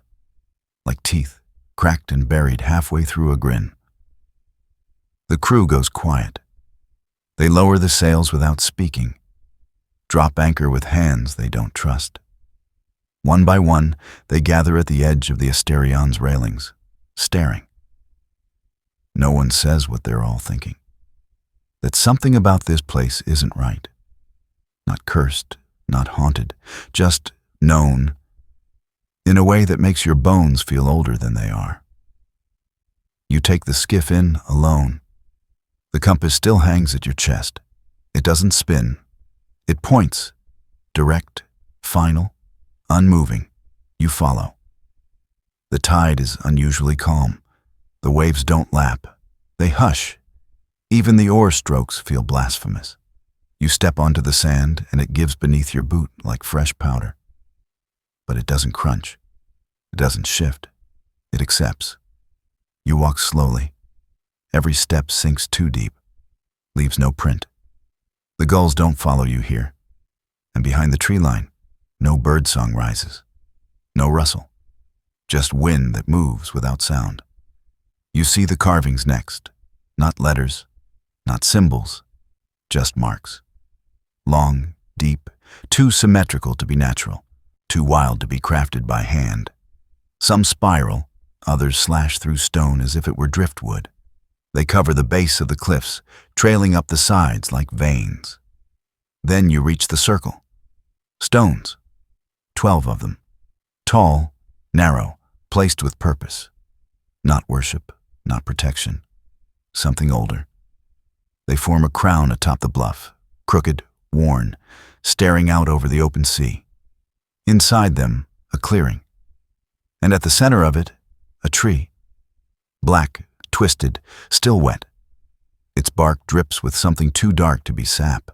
[SPEAKER 1] like teeth, cracked and buried halfway through a grin. The crew goes quiet. They lower the sails without speaking, drop anchor with hands they don't trust. One by one, they gather at the edge of the Asterion's railings, staring. No one says what they're all thinking. That something about this place isn't right. Not cursed, not haunted, just known, in a way that makes your bones feel older than they are. You take the skiff in alone, The compass still hangs at your chest. It doesn't spin. It points. Direct, final, unmoving. You follow. The tide is unusually calm. The waves don't lap. They hush. Even the oar strokes feel blasphemous. You step onto the sand and it gives beneath your boot like fresh powder. But it doesn't crunch. It doesn't shift. It accepts. You walk slowly. Every step sinks too deep, leaves no print. The gulls don't follow you here. And behind the tree line, no birdsong rises. No rustle. Just wind that moves without sound. You see the carvings next. Not letters, not symbols, just marks. Long, deep, too symmetrical to be natural, too wild to be crafted by hand. Some spiral, others slash through stone as if it were driftwood. They cover the base of the cliffs, trailing up the sides like veins. Then you reach the circle. Stones. 12 of them. Tall, narrow, placed with purpose. Not worship, not protection. Something older. They form a crown atop the bluff, crooked, worn, staring out over the open sea. Inside them, a clearing. And at the center of it, a tree. Black, twisted, still wet. Its bark drips with something too dark to be sap.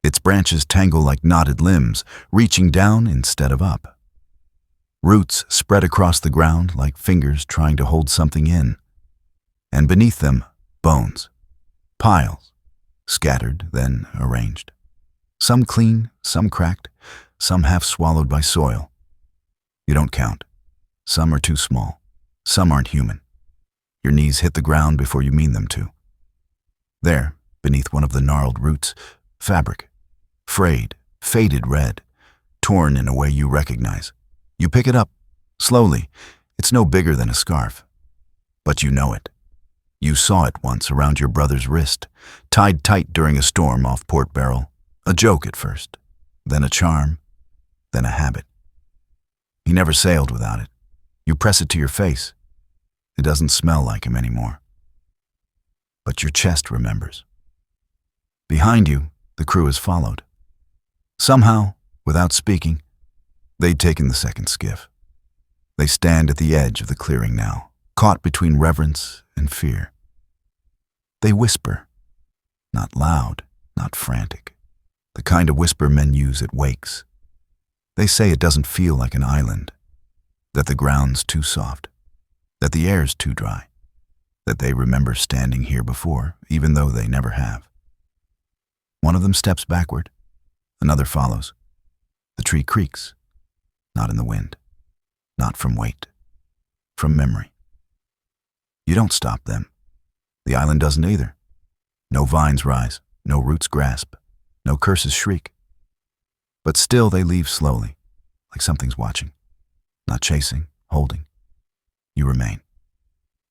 [SPEAKER 1] Its branches tangle like knotted limbs, reaching down instead of up. Roots spread across the ground like fingers trying to hold something in. And beneath them, bones. Piles. Scattered, then arranged. Some clean, some cracked, some half swallowed by soil. You don't count. Some are too small. Some aren't human. Your knees hit the ground before you mean them to. There, beneath one of the gnarled roots, fabric. Frayed, faded red, torn in a way you recognize. You pick it up, slowly. It's no bigger than a scarf. But you know it. You saw it once around your brother's wrist, tied tight during a storm off Port Barrel. A joke at first, then a charm, then a habit. He never sailed without it. You press it to your face. It doesn't smell like him anymore. But your chest remembers. Behind you, the crew has followed. Somehow, without speaking, they'd taken the second skiff. They stand at the edge of the clearing now, caught between reverence and fear. They whisper, not loud, not frantic, the kind of whisper men use at wakes. They say it doesn't feel like an island, that the ground's too soft, that the air's too dry, that they remember standing here before, even though they never have. One of them steps backward, another follows. The tree creaks, not in the wind, not from weight, from memory. You don't stop them. The island doesn't either. No vines rise, no roots grasp, no curses shriek. But still they leave slowly, like something's watching, not chasing, holding. You remain.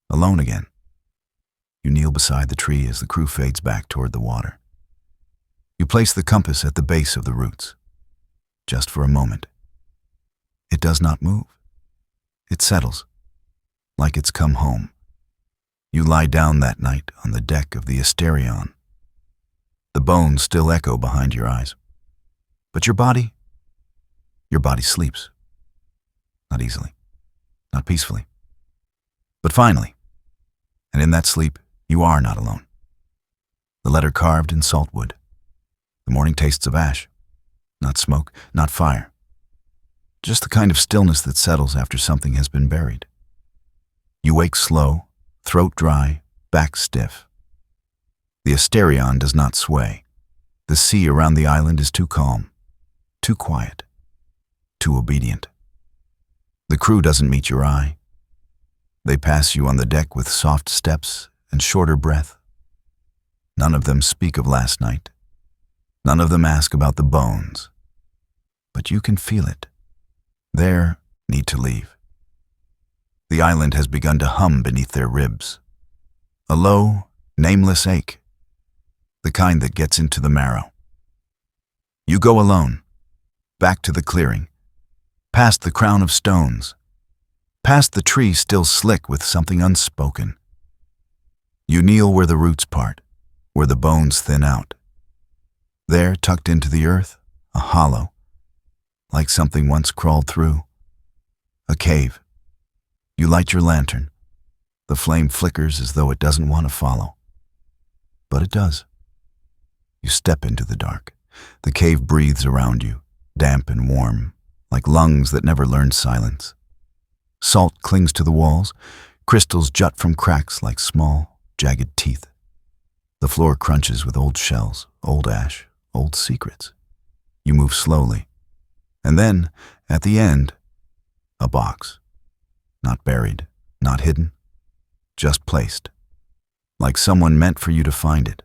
[SPEAKER 1] Alone again. You kneel beside the tree as the crew fades back toward the water. You place the compass at the base of the roots, just for a moment. It does not move. It settles, like it's come home. You lie down that night on the deck of the Asterion. The bones still echo behind your eyes. But your body sleeps. Not easily, not peacefully. But finally, and in that sleep, you are not alone. The letter carved in saltwood. The morning tastes of ash. Not smoke, not fire. Just the kind of stillness that settles after something has been buried. You wake slow, throat dry, back stiff. The Asterion does not sway. The sea around the island is too calm, too quiet, too obedient. The crew doesn't meet your eye. They pass you on the deck with soft steps and shorter breath. None of them speak of last night. None of them ask about the bones. But you can feel it. Their need to leave. The island has begun to hum beneath their ribs. A low, nameless ache. The kind that gets into the marrow. You go alone, back to the clearing, past the crown of stones, past the tree still slick with something unspoken. You kneel where the roots part, where the bones thin out. There, tucked into the earth, a hollow, like something once crawled through. A cave. You light your lantern. The flame flickers as though it doesn't want to follow. But it does. You step into the dark. The cave breathes around you, damp and warm, like lungs that never learned silence. Salt clings to the walls. Crystals jut from cracks like small, jagged teeth. The floor crunches with old shells, old ash, old secrets. You move slowly. And then, at the end, a box. Not buried, not hidden, just placed. Like someone meant for you to find it.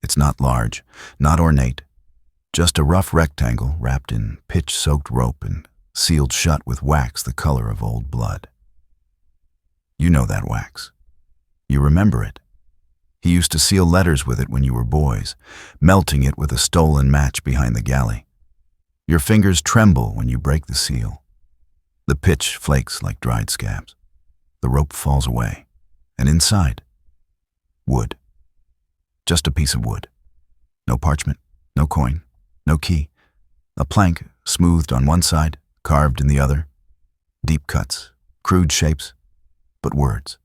[SPEAKER 1] It's not large, not ornate. Just a rough rectangle wrapped in pitch-soaked rope and sealed shut with wax the color of old blood. You know that wax. You remember it. He used to seal letters with it when you were boys, melting it with a stolen match behind the galley. Your fingers tremble when you break the seal. The pitch flakes like dried scabs. The rope falls away, and inside, wood. Just a piece of wood. No parchment, no coin, no key. A plank, smoothed on one side, carved in the other. Deep cuts, crude shapes, but words.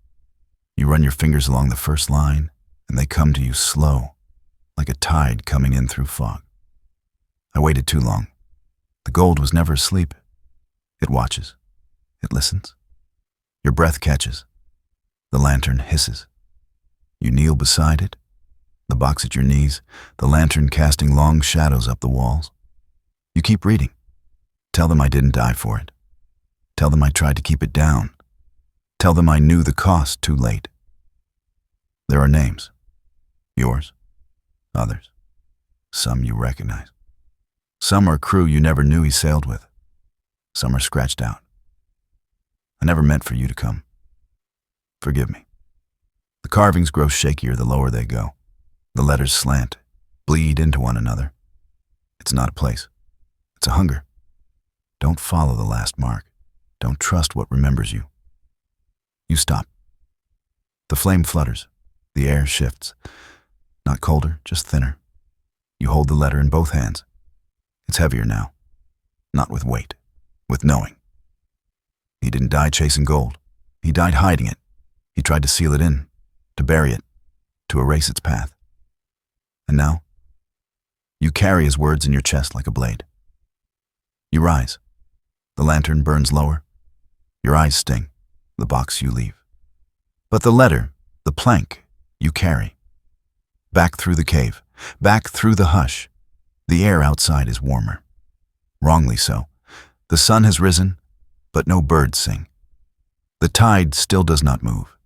[SPEAKER 1] You run your fingers along the first line, and they come to you slow, like a tide coming in through fog. I waited too long. The gold was never asleep. It watches. It listens. Your breath catches. The lantern hisses. You kneel beside it, the box at your knees, the lantern casting long shadows up the walls. You keep reading. Tell them I didn't die for it. Tell them I tried to keep it down. Tell them I knew the cost too late. There are names. Yours. Others. Some you recognize. Some are crew you never knew he sailed with. Some are scratched out. I never meant for you to come. Forgive me. The carvings grow shakier the lower they go. The letters slant, bleed into one another. It's not a place. It's a hunger. Don't follow the last mark. Don't trust what remembers you. You stop. The flame flutters. The air shifts. Not colder, just thinner. You hold the letter in both hands. It's heavier now. Not with weight, with knowing. He didn't die chasing gold. He died hiding it. He tried to seal it in, to bury it, to erase its path. And now, you carry his words in your chest like a blade. You rise. The lantern burns lower. Your eyes sting. The box you leave. But the letter, the plank, you carry. Back through the cave, back through the hush. The air outside is warmer. Wrongly so. The sun has risen, but no birds sing. The tide still does not move.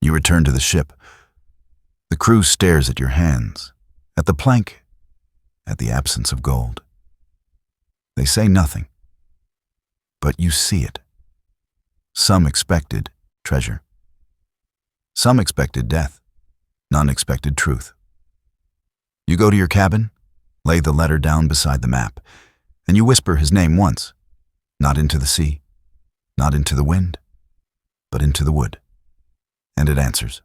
[SPEAKER 1] You return to the ship. The crew stares at your hands, at the plank, at the absence of gold. They say nothing, but you see it. Some expected treasure. Some expected death. None expected truth. You go to your cabin, lay the letter down beside the map, and you whisper his name once, not into the sea, not into the wind, but into the wood. And it answers,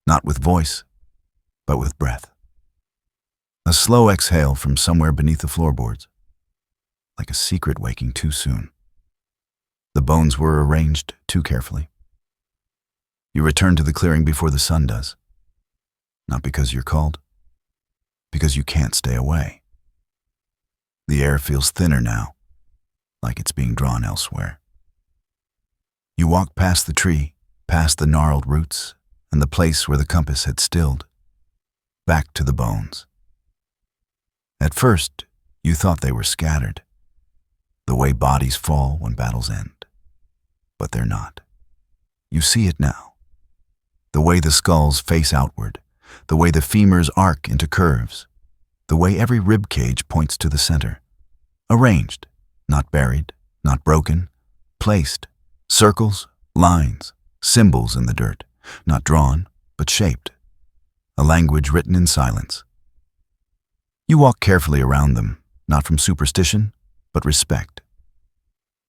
[SPEAKER 1] not with voice, but with breath. A slow exhale from somewhere beneath the floorboards, like a secret waking too soon. The bones were arranged too carefully. You return to the clearing before the sun does. Not because you're called, because you can't stay away. The air feels thinner now, like it's being drawn elsewhere. You walk past the tree, past the gnarled roots, and the place where the compass had stilled, back to the bones. At first, you thought they were scattered, the way bodies fall when battles end. But they're not. You see it now. The way the skulls face outward, the way the femurs arc into curves, the way every rib cage points to the center. Arranged, not buried, not broken, placed, circles, lines, symbols in the dirt, not drawn, but shaped. A language written in silence. You walk carefully around them, not from superstition, but respect.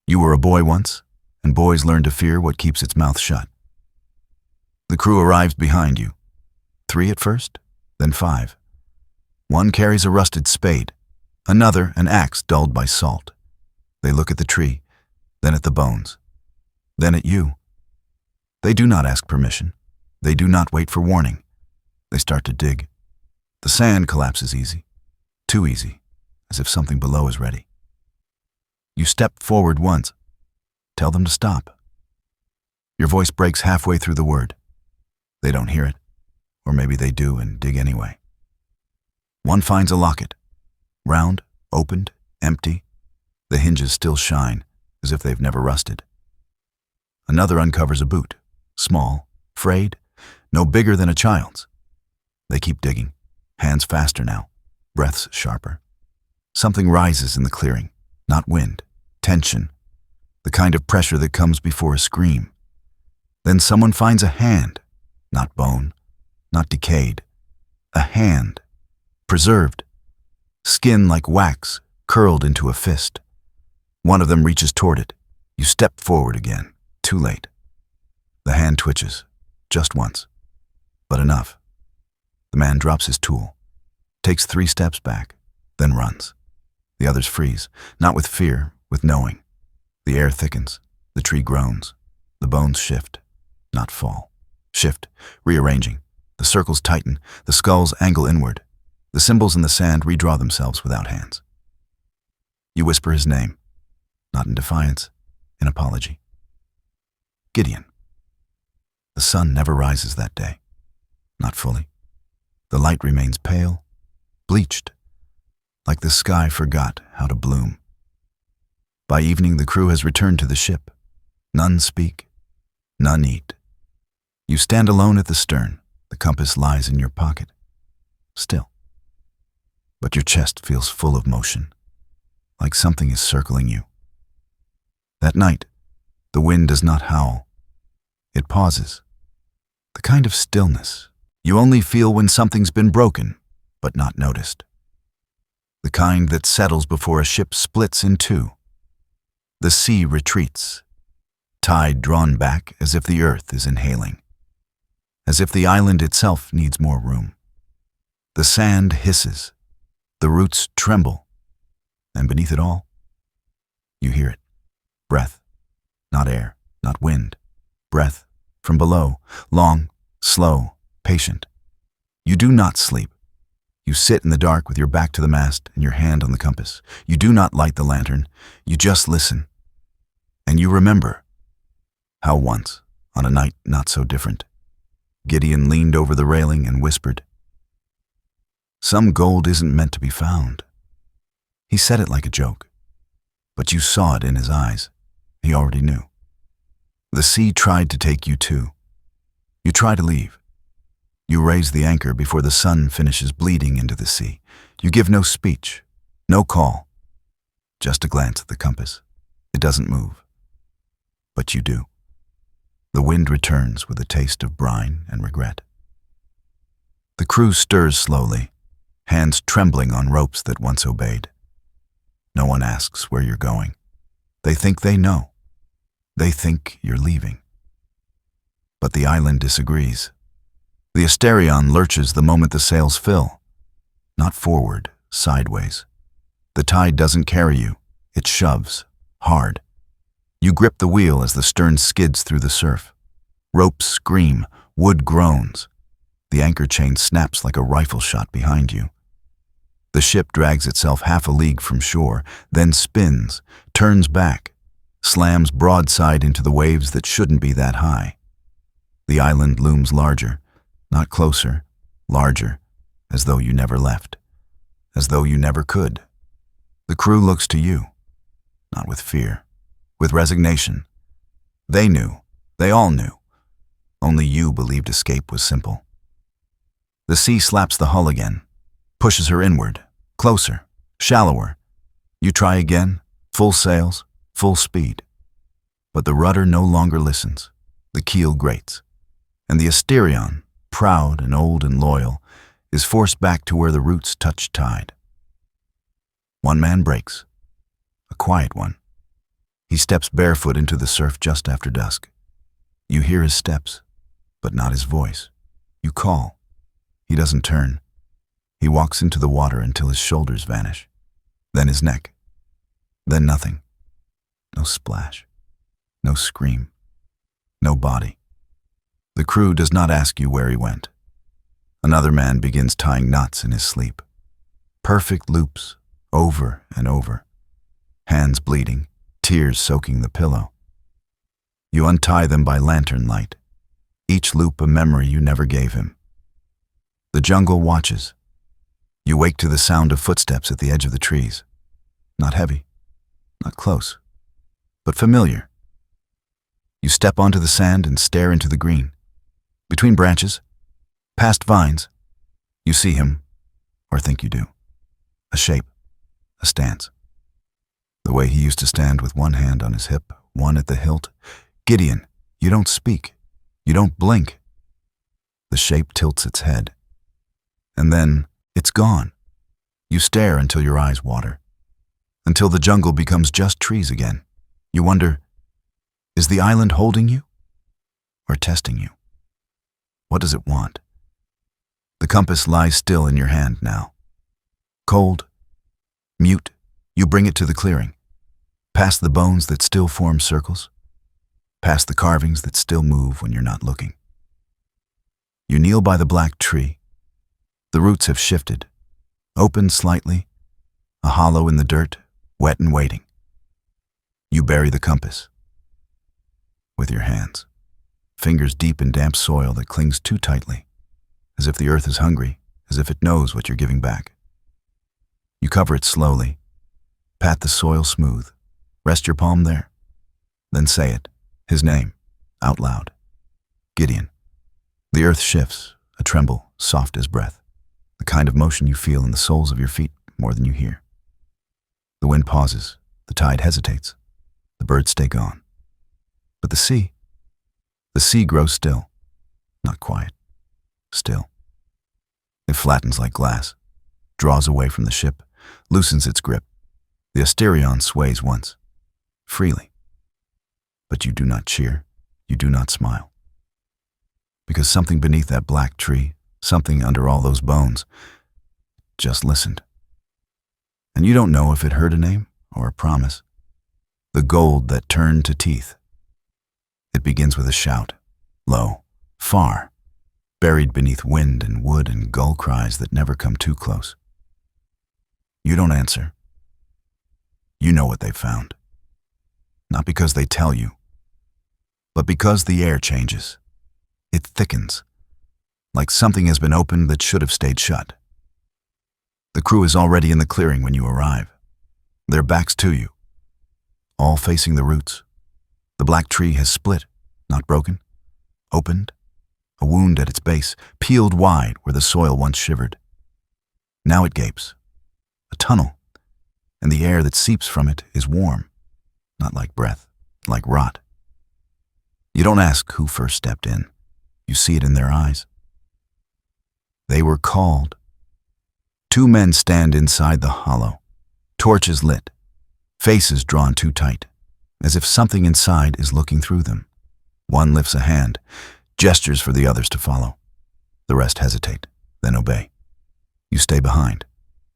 [SPEAKER 1] You were a boy once, and boys learn to fear what keeps its mouth shut. The crew arrives behind you, 3 at first, then 5. One carries a rusted spade, another an axe dulled by salt. They look at the tree, then at the bones, then at you. They do not ask permission. They do not wait for warning. They start to dig. The sand collapses easy, too easy, as if something below is ready. You step forward once. Tell them to stop. Your voice breaks halfway through the word. They don't hear it, or maybe they do and dig anyway. One finds a locket, round, opened, empty. The hinges still shine, as if they've never rusted. Another uncovers a boot, small, frayed, no bigger than a child's. They keep digging, hands faster now, breaths sharper. Something rises in the clearing, not wind, tension, the kind of pressure that comes before a scream. Then someone finds a hand, not bone, not decayed, a hand, preserved, skin like wax, curled into a fist. One of them reaches toward it. You step forward again, too late. The hand twitches, just once, but enough. The man drops his tool, takes 3 steps back, then runs. The others freeze, not with fear, with knowing. The air thickens, the tree groans, the bones shift, not fall. Shift, rearranging. The circles tighten, the skulls angle inward. The symbols in the sand redraw themselves without hands. You whisper his name, not in defiance, in apology. Gideon. The sun never rises that day, not fully. The light remains pale, bleached, like the sky forgot how to bloom. By evening, the crew has returned to the ship. None speak, none eat. You stand alone at the stern. The compass lies in your pocket, still. But your chest feels full of motion, like something is circling you. That night, the wind does not howl. It pauses. The kind of stillness you only feel when something's been broken, but not noticed. The kind that settles before a ship splits in two. The sea retreats, tide drawn back as if the earth is inhaling, as if the island itself needs more room. The sand hisses, the roots tremble, and beneath it all, you hear it. Breath, not air, not wind. Breath from below, long, slow, patient. You do not sleep. You sit in the dark with your back to the mast and your hand on the compass. You do not light the lantern. You just listen. And you remember how once, on a night not so different, Gideon leaned over the railing and whispered, "Some gold isn't meant to be found." He said it like a joke, but you saw it in his eyes. He already knew. The sea tried to take you too. You try to leave. You raise the anchor before the sun finishes bleeding into the sea. You give no speech, no call, just a glance at the compass. It doesn't move, but you do. The wind returns with a taste of brine and regret. The crew stirs slowly, hands trembling on ropes that once obeyed. No one asks where you're going. They think they know. They think you're leaving. But the island disagrees. The Asterion lurches the moment the sails fill. Not forward, sideways. The tide doesn't carry you. It shoves, hard. You grip the wheel as the stern skids through the surf. Ropes scream, wood groans. The anchor chain snaps like a rifle shot behind you. The ship drags itself half a league from shore, then spins, turns back, slams broadside into the waves that shouldn't be that high. The island looms larger, not closer, larger, as though you never left, as though you never could. The crew looks to you, not with fear, with resignation. They knew, they all knew. Only you believed escape was simple. The sea slaps the hull again, pushes her inward, closer, shallower. You try again, full sails, full speed. But the rudder no longer listens. The keel grates. And the Asterion, proud and old and loyal, is forced back to where the roots touch tide. One man breaks, a quiet one. He steps barefoot into the surf just after dusk. You hear his steps, but not his voice. You call, He doesn't turn. He walks into the water until his shoulders vanish. Then his neck. Then nothing. No splash. No scream. No body. The crew does not ask you where he went. Another man begins tying knots in his sleep. Perfect loops, over and over. Hands bleeding, tears soaking the pillow. You untie them by lantern light. Each loop a memory you never gave him. The jungle watches. You wake to the sound of footsteps at the edge of the trees. Not heavy, not close, but familiar. You step onto the sand and stare into the green. Between branches, past vines, you see him, or think you do. A shape, a stance. The way he used to stand with one hand on his hip, one at the hilt. Gideon, you don't speak. You don't blink. The shape tilts its head. And then, it's gone. You stare until your eyes water. Until the jungle becomes just trees again. You wonder, is the island holding you? Or testing you? What does it want? The compass lies still in your hand now. Cold, mute, you bring it to the clearing. Past the bones that still form circles. Past the carvings that still move when you're not looking. You kneel by the black tree. The roots have shifted, opened slightly, a hollow in the dirt, wet and waiting. You bury the compass with your hands, fingers deep in damp soil that clings too tightly, as if the earth is hungry, as if it knows what you're giving back. You cover it slowly, pat the soil smooth, rest your palm there, then say it, his name, out loud. Gideon. The earth shifts, a tremble, soft as breath, the kind of motion you feel in the soles of your feet more than you hear. The wind pauses, the tide hesitates, the birds stay gone. But the sea grows still, not quiet, still. It flattens like glass, draws away from the ship, loosens its grip. The Asterion sways once, freely. But you do not cheer, you do not smile. Because something beneath that black tree, something under all those bones, just listened. And you don't know if it heard a name or a promise. The gold that turned to teeth. It begins with a shout, low, far, buried beneath wind and wood and gull cries that never come too close. You don't answer. You know what they've found. Not because they tell you, but because the air changes. It thickens, like something has been opened that should have stayed shut. The crew is already in the clearing when you arrive. Their backs to you, all facing the roots. The black tree has split, not broken, opened, a wound at its base, peeled wide where the soil once shivered. Now it gapes, a tunnel, and the air that seeps from it is warm, not like breath, like rot. You don't ask who first stepped in. You see it in their eyes. They were called. 2 men stand inside the hollow, torches lit, faces drawn too tight, as if something inside is looking through them. One lifts a hand, gestures for the others to follow. The rest hesitate, then obey. You stay behind,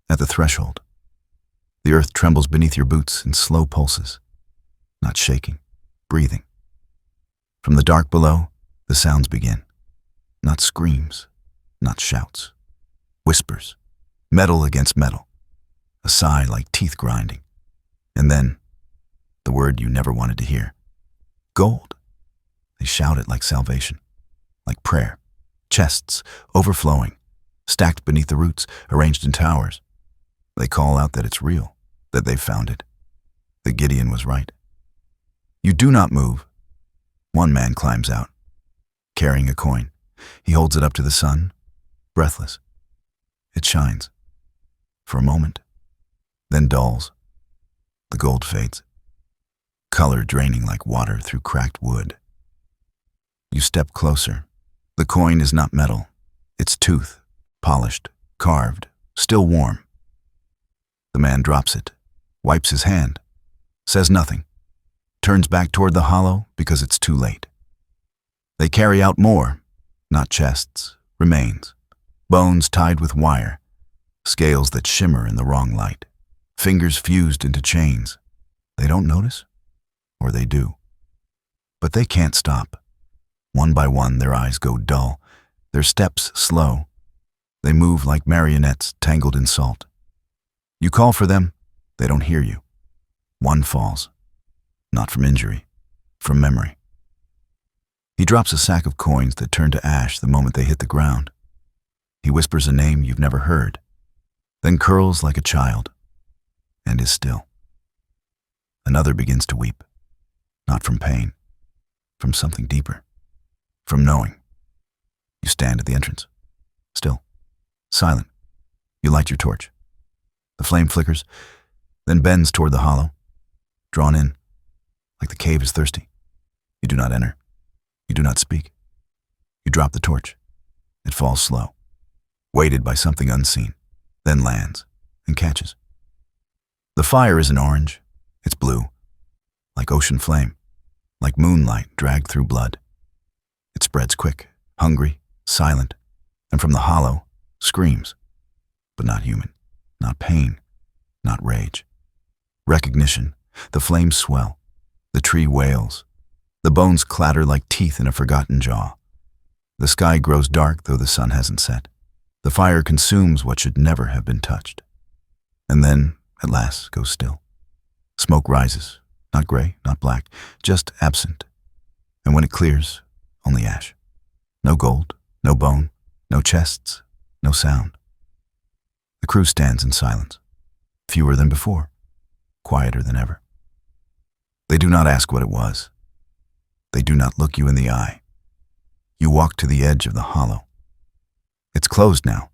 [SPEAKER 1] at the threshold. The earth trembles beneath your boots in slow pulses, not shaking, breathing. From the dark below, the sounds begin. Not screams, not shouts. Whispers, metal against metal. A sigh like teeth grinding. And then, the word you never wanted to hear. Gold. They shout it like salvation, like prayer. Chests, overflowing, stacked beneath the roots, arranged in towers. They call out that it's real, that they've found it, that Gideon was right. You do not move. One man climbs out, carrying a coin. He holds it up to the sun, breathless. It shines. For a moment, then dulls. The gold fades, color draining like water through cracked wood. You step closer. The coin is not metal. It's tooth, polished, carved, still warm. The man drops it, wipes his hand, says nothing, turns back toward the hollow because it's too late. They carry out more, not chests, remains, Bones tied with wire, scales that shimmer in the wrong light, fingers fused into chains. They don't notice, or they do. But they can't stop. One by one, their eyes go dull, their steps slow. They move like marionettes tangled in salt. You call for them, they don't hear you. One falls, not from injury, from memory. He drops a sack of coins that turn to ash the moment they hit the ground. He whispers a name you've never heard, then curls like a child, and is still. Another begins to weep, not from pain, from something deeper, from knowing. You stand at the entrance, still, silent. You light your torch. The flame flickers, then bends toward the hollow, drawn in, like the cave is thirsty. You do not enter. You do not speak. You drop the torch. It falls slow, weighted by something unseen, then lands and catches. The fire isn't orange, it's blue, like ocean flame, like moonlight dragged through blood. It spreads quick, hungry, silent, and from the hollow, screams, but not human, not pain, not rage. Recognition. The flames swell, the tree wails, the bones clatter like teeth in a forgotten jaw. The sky grows dark though the sun hasn't set. The fire consumes what should never have been touched. And then, at last, goes still. Smoke rises, not gray, not black, just absent. And when it clears, only ash. No gold, no bone, no chests, no sound. The crew stands in silence, fewer than before, quieter than ever. They do not ask what it was. They do not look you in the eye. You walk to the edge of the hollow. It's closed now,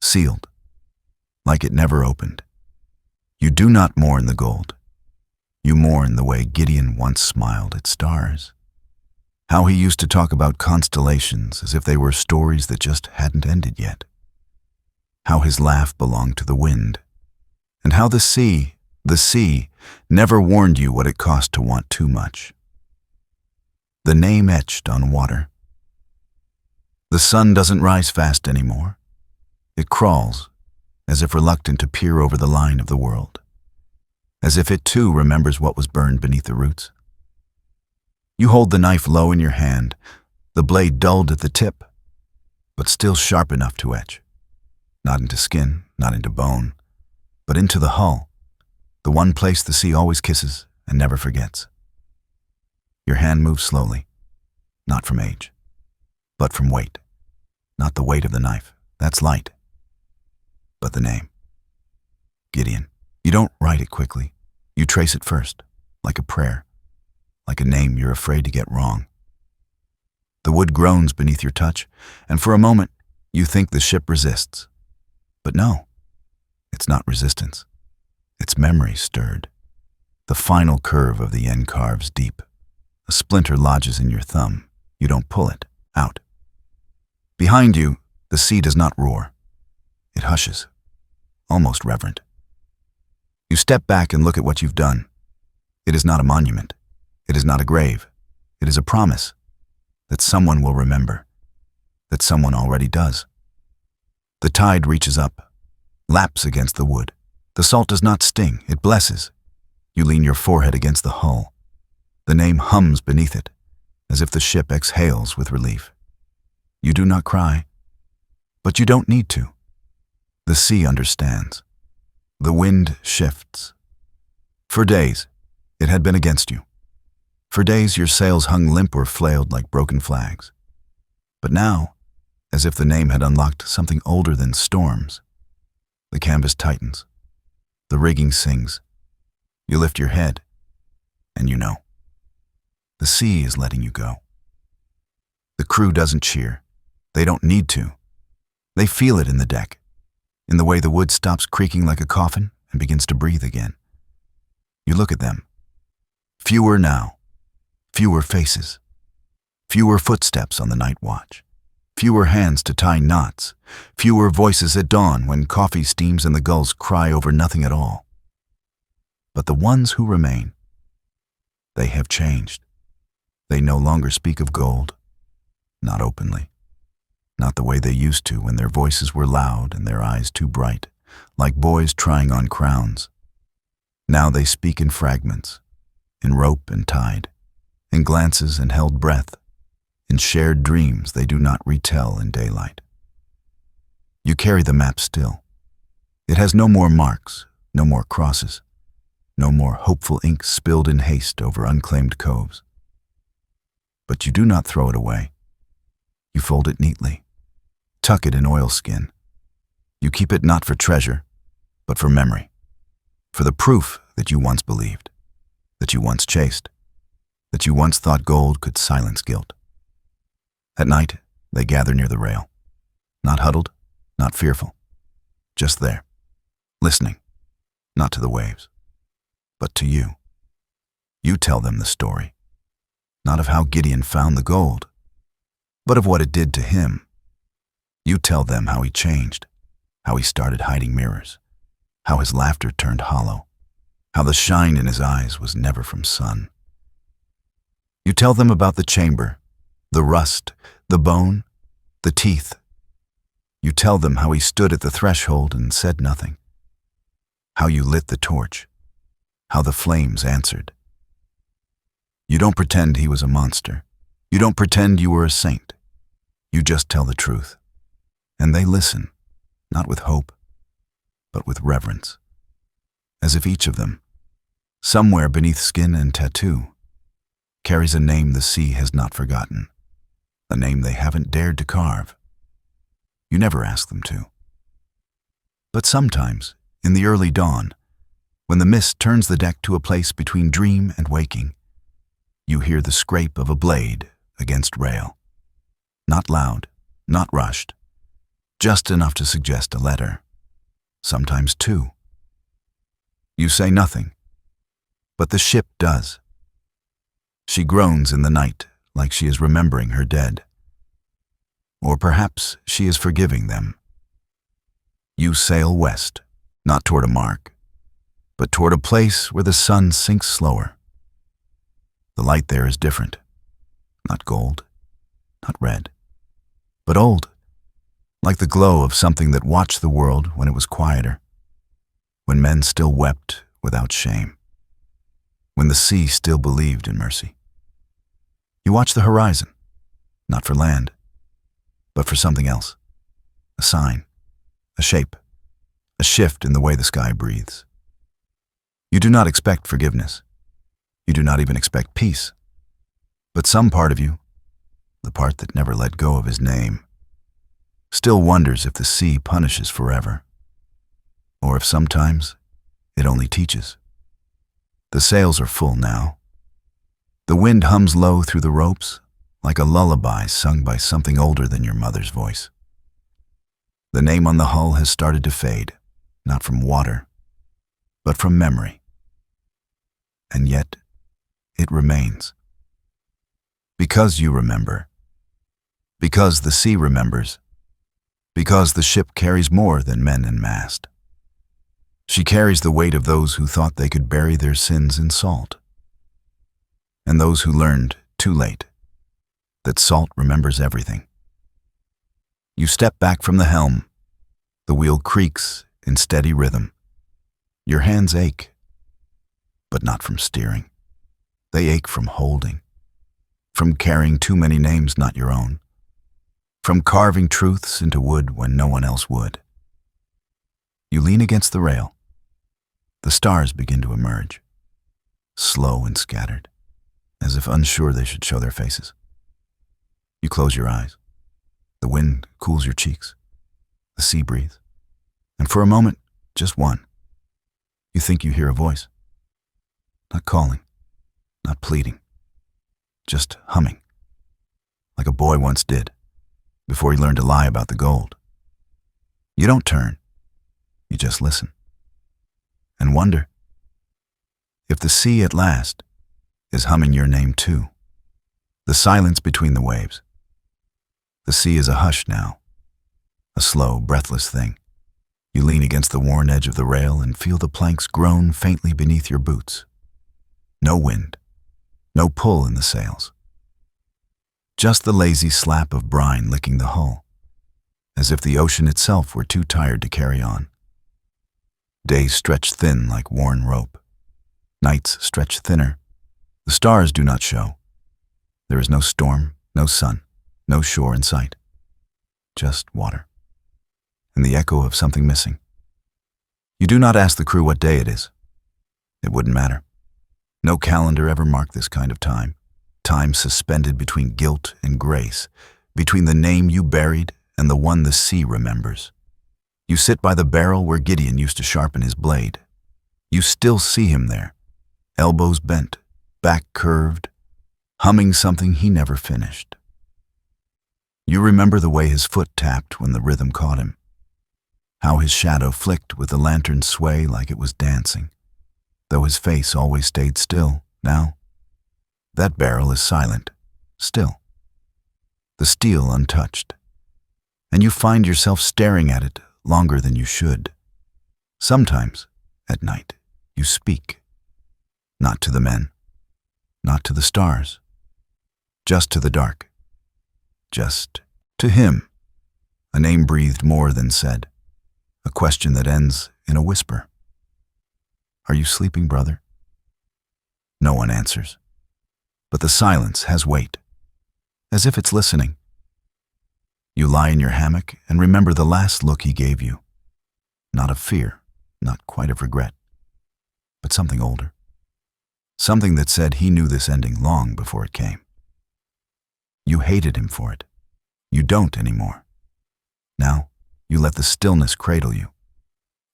[SPEAKER 1] sealed, like it never opened. You do not mourn the gold. You mourn the way Gideon once smiled at stars. How he used to talk about constellations as if they were stories that just hadn't ended yet. How his laugh belonged to the wind. And how the sea, never warned you what it cost to want too much. The name etched on water. The sun doesn't rise fast anymore. It crawls, as if reluctant to peer over the line of the world. As if it too remembers what was burned beneath the roots. You hold the knife low in your hand, the blade dulled at the tip, but still sharp enough to etch. Not into skin, not into bone, but into the hull, the one place the sea always kisses and never forgets. Your hand moves slowly, not from age, but from weight. Not the weight of the knife, that's light, but the name. Gideon. You don't write it quickly. You trace it first, like a prayer, like a name you're afraid to get wrong. The wood groans beneath your touch, and for a moment, you think the ship resists. But no, it's not resistance. It's memory stirred. The final curve of the end carves deep. A splinter lodges in your thumb. You don't pull it out. Behind you, the sea does not roar. It hushes, almost reverent. You step back and look at what you've done. It is not a monument. It is not a grave. It is a promise that someone will remember, that someone already does. The tide reaches up, laps against the wood. The salt does not sting, it blesses. You lean your forehead against the hull. The name hums beneath it, as if the ship exhales with relief. You do not cry, but you don't need to. The sea understands. The wind shifts. For days, it had been against you. For days, your sails hung limp or flailed like broken flags. But now, as if the name had unlocked something older than storms, the canvas tightens. The rigging sings. You lift your head, and you know. The sea is letting you go. The crew doesn't cheer. They don't need to. They feel it in the deck, in the way the wood stops creaking like a coffin and begins to breathe again. You look at them. Fewer now. Fewer faces. Fewer footsteps on the night watch. Fewer hands to tie knots. Fewer voices at dawn when coffee steams and the gulls cry over nothing at all. But the ones who remain, they have changed. They no longer speak of gold, not openly. Not the way they used to when their voices were loud and their eyes too bright, like boys trying on crowns. Now they speak in fragments, in rope and tide, in glances and held breath, in shared dreams they do not retell in daylight. You carry the map still. It has no more marks, no more crosses, no more hopeful ink spilled in haste over unclaimed coves. But you do not throw it away. You fold it neatly, tuck it in oilskin. You keep it not for treasure, but for memory, for the proof that you once believed, that you once chased, that you once thought gold could silence guilt. At night, they gather near the rail, not huddled, not fearful, just there, listening, not to the waves, but to you. You tell them the story, not of how Gideon found the gold, but of what it did to him. You tell them how he changed, how he started hiding mirrors, how his laughter turned hollow, how the shine in his eyes was never from sun. You tell them about the chamber, the rust, the bone, the teeth. You tell them how he stood at the threshold and said nothing, how you lit the torch, how the flames answered. You don't pretend he was a monster. You don't pretend you were a saint. You just tell the truth. And they listen, not with hope, but with reverence, as if each of them, somewhere beneath skin and tattoo, carries a name the sea has not forgotten, a name they haven't dared to carve. You never ask them to. But sometimes, in the early dawn, when the mist turns the deck to a place between dream and waking, you hear the scrape of a blade against rail. Not loud, not rushed, just enough to suggest a letter, sometimes two. You say nothing, but the ship does. She groans in the night like she is remembering her dead. Or perhaps she is forgiving them. You sail west, not toward a mark, but toward a place where the sun sinks slower. The light there is different, not gold, not red, but old, like the glow of something that watched the world when it was quieter, when men still wept without shame, when the sea still believed in mercy. You watch the horizon, not for land, but for something else, a sign, a shape, a shift in the way the sky breathes. You do not expect forgiveness. You do not even expect peace. But some part of you, the part that never let go of his name, still wonders if the sea punishes forever, or if sometimes it only teaches. The sails are full now. The wind hums low through the ropes, like a lullaby sung by something older than your mother's voice. The name on the hull has started to fade, not from water, but from memory. And yet, it remains. Because you remember. Because the sea remembers. Because the ship carries more than men and mast. She carries the weight of those who thought they could bury their sins in salt, and those who learned, too late, that salt remembers everything. You step back from the helm. The wheel creaks in steady rhythm. Your hands ache, but not from steering. They ache from holding, from carrying too many names not your own, from carving truths into wood when no one else would. You lean against the rail. The stars begin to emerge, slow and scattered, as if unsure they should show their faces. You close your eyes. The wind cools your cheeks. The sea breathes. And for a moment, just one, you think you hear a voice. Not calling, not pleading, just humming, like a boy once did, before he learned to lie about the gold. You don't turn, you just listen, and wonder if the sea at last is humming your name too. The silence between the waves. The sea is a hush now, a slow, breathless thing. You lean against the worn edge of the rail and feel the planks groan faintly beneath your boots. No wind, no pull in the sails. Just the lazy slap of brine licking the hull, as if the ocean itself were too tired to carry on. Days stretch thin like worn rope. Nights stretch thinner. The stars do not show. There is no storm, no sun, no shore in sight. Just water. And the echo of something missing. You do not ask the crew what day it is. It wouldn't matter. No calendar ever marked this kind of time. Time suspended between guilt and grace, between the name you buried and the one the sea remembers. You sit by the barrel where Gideon used to sharpen his blade. You still see him there, elbows bent, back curved, humming something he never finished. You remember the way his foot tapped when the rhythm caught him, how his shadow flicked with the lantern's sway like it was dancing, though his face always stayed still. Now, that barrel is silent, still, the steel untouched, and you find yourself staring at it longer than you should. Sometimes, at night, you speak, not to the men, not to the stars, just to the dark, just to him, a name breathed more than said, a question that ends in a whisper. Are you sleeping, brother? No one answers, but the silence has weight, as if it's listening. You lie in your hammock and remember the last look he gave you, not of fear, not quite of regret, but something older, something that said he knew this ending long before it came. You hated him for it. You don't anymore. Now, you let the stillness cradle you.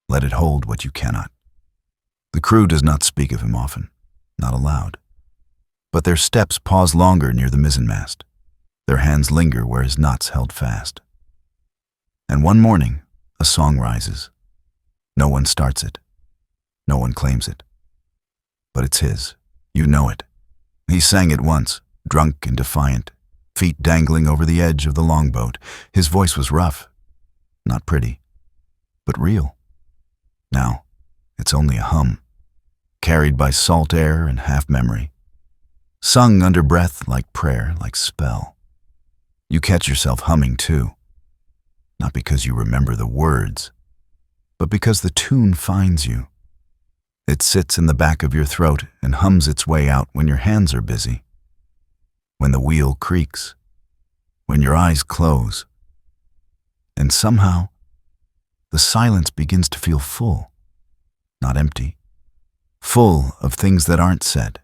[SPEAKER 1] Let it hold what you cannot. The crew does not speak of him often, not aloud, but their steps pause longer near the mizzenmast. Their hands linger where his knots held fast. And one morning, a song rises. No one starts it. No one claims it. But it's his. You know it. He sang it once, drunk and defiant, feet dangling over the edge of the longboat. His voice was rough, not pretty, but real. Now, it's only a hum, carried by salt air and half-memory, sung under breath like prayer, like spell. You catch yourself humming too, not because you remember the words, but because the tune finds you. It sits in the back of your throat and hums its way out when your hands are busy, when the wheel creaks, when your eyes close. And somehow, the silence begins to feel full, not empty, full of things that aren't said,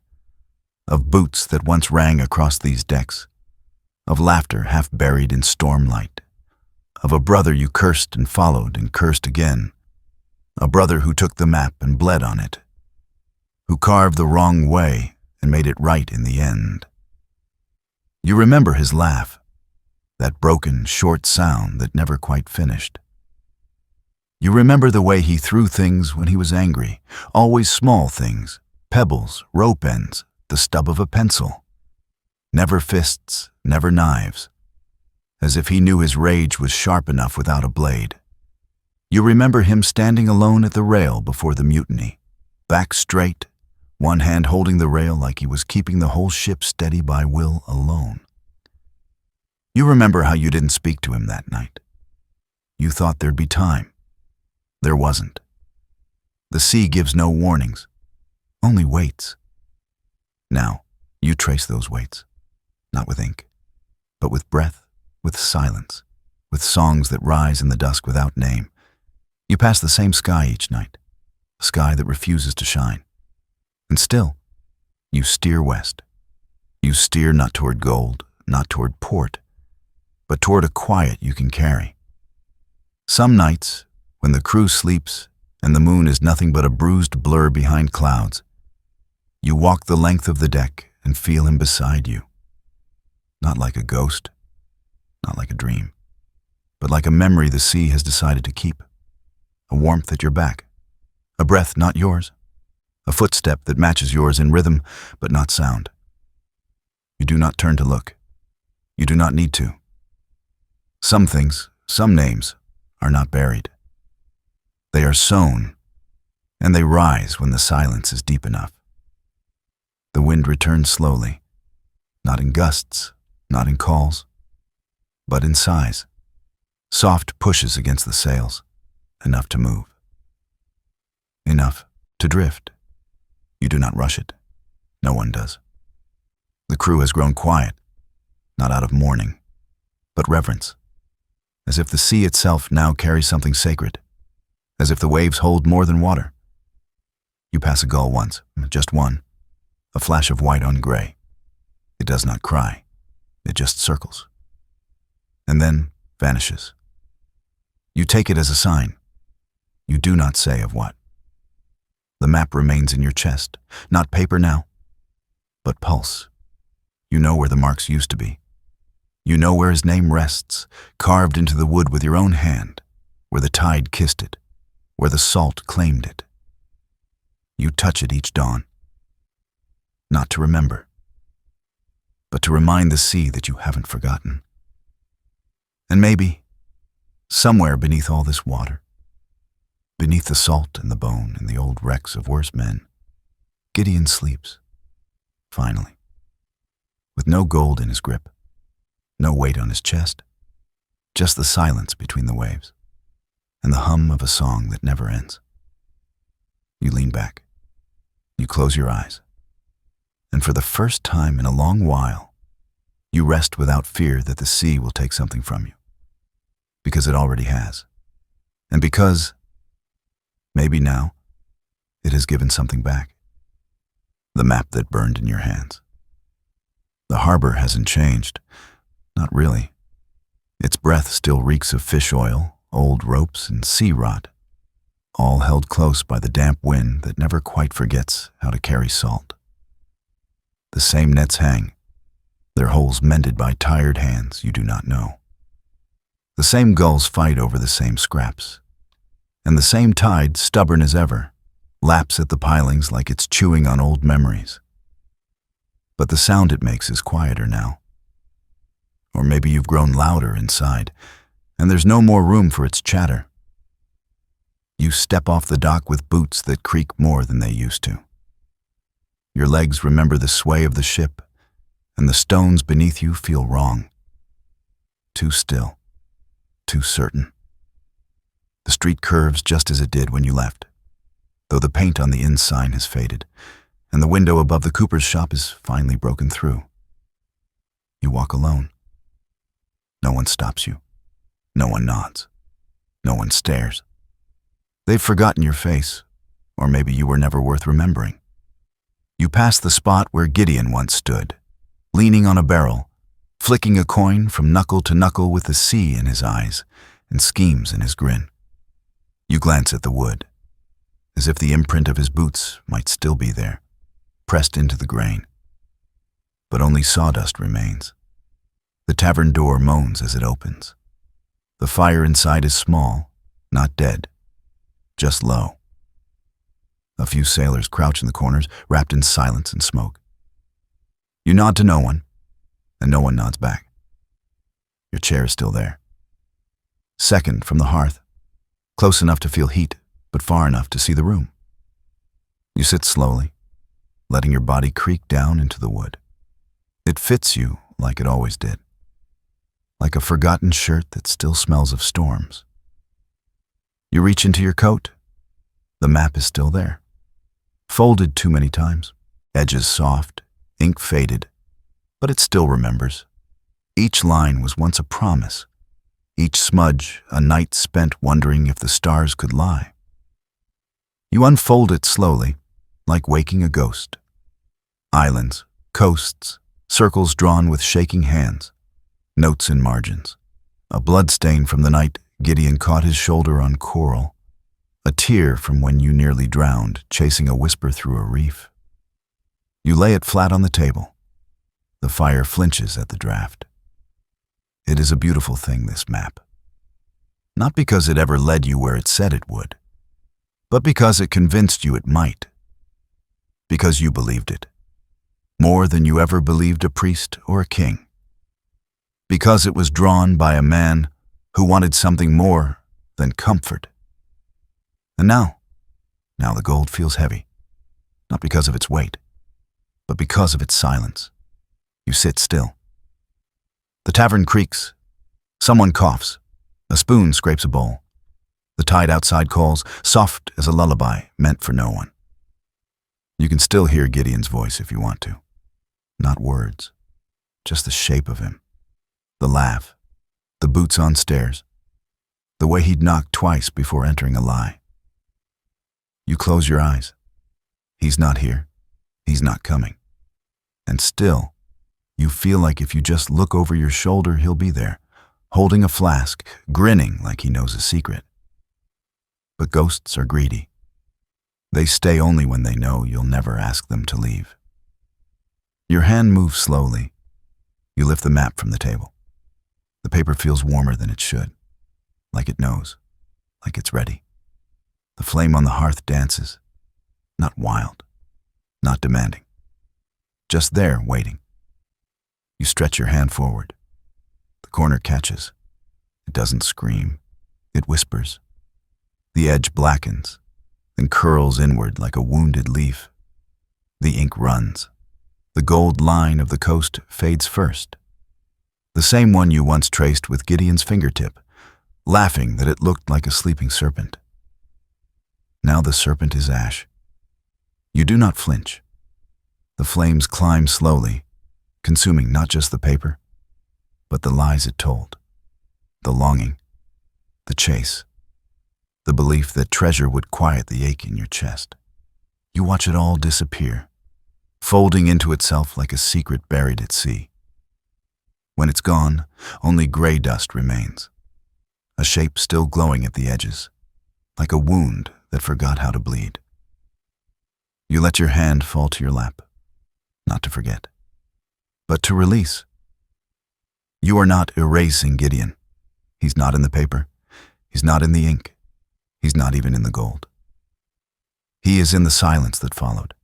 [SPEAKER 1] of boots that once rang across these decks, of laughter half buried in storm light, of a brother you cursed and followed and cursed again, a brother who took the map and bled on it, who carved the wrong way and made it right in the end. You remember his laugh, that broken, short sound that never quite finished. You remember the way he threw things when he was angry, always small things, pebbles, rope ends, the stub of a pencil. Never fists, never knives, as if he knew his rage was sharp enough without a blade. You remember him standing alone at the rail before the mutiny, back straight, one hand holding the rail like he was keeping the whole ship steady by will alone. You remember how you didn't speak to him that night. You thought there'd be time. There wasn't. The sea gives no warnings, only waits. Now, you trace those waits, not with ink, but with breath, with silence, with songs that rise in the dusk without name. You pass the same sky each night, a sky that refuses to shine. And still, you steer west. You steer not toward gold, not toward port, but toward a quiet you can carry. Some nights, when the crew sleeps and the moon is nothing but a bruised blur behind clouds, you walk the length of the deck and feel him beside you. Not like a ghost, not like a dream, but like a memory the sea has decided to keep. A warmth at your back, a breath not yours, a footstep that matches yours in rhythm but not sound. You do not turn to look. You do not need to. Some things, some names, are not buried. They are sown, and they rise when the silence is deep enough. The wind returns slowly, not in gusts, not in calls, but in sighs. Soft pushes against the sails, enough to move. Enough to drift. You do not rush it. No one does. The crew has grown quiet, not out of mourning, but reverence, as if the sea itself now carries something sacred, as if the waves hold more than water. You pass a gull once, just one, a flash of white on gray. It does not cry, it just circles, and then vanishes. You take it as a sign. You do not say of what. The map remains in your chest, not paper now, but pulse. You know where the marks used to be. You know where his name rests, carved into the wood with your own hand, where the tide kissed it, where the salt claimed it. You touch it each dawn, not to remember, but to remind the sea that you haven't forgotten. And maybe, somewhere beneath all this water, beneath the salt and the bone and the old wrecks of worse men, Gideon sleeps, finally, with no gold in his grip, no weight on his chest, just the silence between the waves and the hum of a song that never ends. You lean back, you close your eyes, and for the first time in a long while, you rest without fear that the sea will take something from you, because it already has, and because, maybe now, it has given something back. The map that burned in your hands. The harbor hasn't changed. Not really. Its breath still reeks of fish oil, old ropes, and sea rot, all held close by the damp wind that never quite forgets how to carry salt. The same nets hang, their holes mended by tired hands you do not know. The same gulls fight over the same scraps, and the same tide, stubborn as ever, laps at the pilings like it's chewing on old memories. But the sound it makes is quieter now. Or maybe you've grown louder inside, and there's no more room for its chatter. You step off the dock with boots that creak more than they used to. Your legs remember the sway of the ship, and the stones beneath you feel wrong. Too still, too certain. The street curves just as it did when you left, though the paint on the inn sign has faded, and the window above the cooper's shop is finally broken through. You walk alone. No one stops you. No one nods. No one stares. They've forgotten your face, or maybe you were never worth remembering. You pass the spot where Gideon once stood, leaning on a barrel, flicking a coin from knuckle to knuckle with the sea in his eyes and schemes in his grin. You glance at the wood, as if the imprint of his boots might still be there, pressed into the grain. But only sawdust remains. The tavern door moans as it opens. The fire inside is small, not dead, just low. A few sailors crouch in the corners, wrapped in silence and smoke. You nod to no one, and no one nods back. Your chair is still there. Second from the hearth, close enough to feel heat, but far enough to see the room. You sit slowly, letting your body creak down into the wood. It fits you like it always did, like a forgotten shirt that still smells of storms. You reach into your coat. The map is still there, folded too many times, edges soft, ink faded, but it still remembers. Each line was once a promise, each smudge a night spent wondering if the stars could lie. You unfold it slowly, like waking a ghost. Islands, coasts, circles drawn with shaking hands, notes in margins. A bloodstain from the night Gideon caught his shoulder on coral, a tear from when you nearly drowned, chasing a whisper through a reef. You lay it flat on the table. The fire flinches at the draft. It is a beautiful thing, this map. Not because it ever led you where it said it would, but because it convinced you it might. Because you believed it, more than you ever believed a priest or a king. Because it was drawn by a man who wanted something more than comfort. And now the gold feels heavy, not because of its weight, but because of its silence. You sit still. The tavern creaks. Someone coughs. A spoon scrapes a bowl. The tide outside calls, soft as a lullaby meant for no one. You can still hear Gideon's voice if you want to. Not words, just the shape of him. The laugh, the boots on stairs, the way he'd knock twice before entering a lie. You close your eyes. He's not here. He's not coming. And still, you feel like if you just look over your shoulder, he'll be there, holding a flask, grinning like he knows a secret. But ghosts are greedy. They stay only when they know you'll never ask them to leave. Your hand moves slowly. You lift the map from the table. The paper feels warmer than it should, like it knows, like it's ready. The flame on the hearth dances, not wild, not demanding, just there waiting. You stretch your hand forward. The corner catches. It doesn't scream. It whispers. The edge blackens, then curls inward like a wounded leaf. The ink runs. The gold line of the coast fades first. The same one you once traced with Gideon's fingertip, laughing that it looked like a sleeping serpent. Now the serpent is ash. You do not flinch. The flames climb slowly, consuming not just the paper, but the lies it told, the longing, the chase, the belief that treasure would quiet the ache in your chest. You watch it all disappear, folding into itself like a secret buried at sea. When it's gone, only gray dust remains, a shape still glowing at the edges, like a wound that forgot how to bleed. You let your hand fall to your lap, not to forget, but to release. You are not erasing Gideon. He's not in the paper. He's not in the ink. He's not even in the gold. He is in the silence that followed,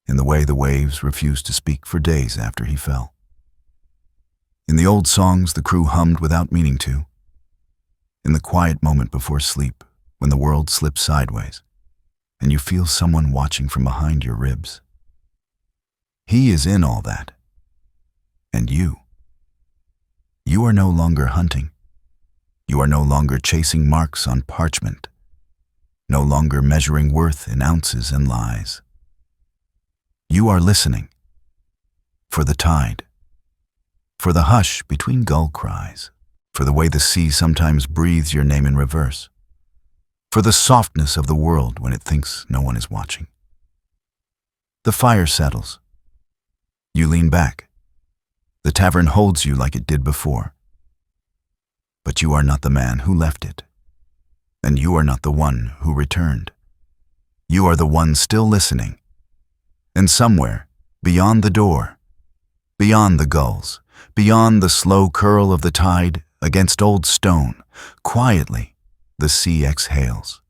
[SPEAKER 1] in the way the waves refused to speak for days after he fell. In the old songs the crew hummed without meaning to. In the quiet moment before sleep, when the world slips sideways, and you feel someone watching from behind your ribs. He is in all that. And you. You are no longer hunting. You are no longer chasing marks on parchment, no longer measuring worth in ounces and lies. You are listening for the tide, for the hush between gull cries, for the way the sea sometimes breathes your name in reverse, for the softness of the world when it thinks no one is watching. The fire settles. You lean back. The tavern holds you like it did before. But you are not the man who left it, and you are not the one who returned. You are the one still listening. And somewhere, beyond the door, beyond the gulls, beyond the slow curl of the tide against old stone, quietly, the sea exhales.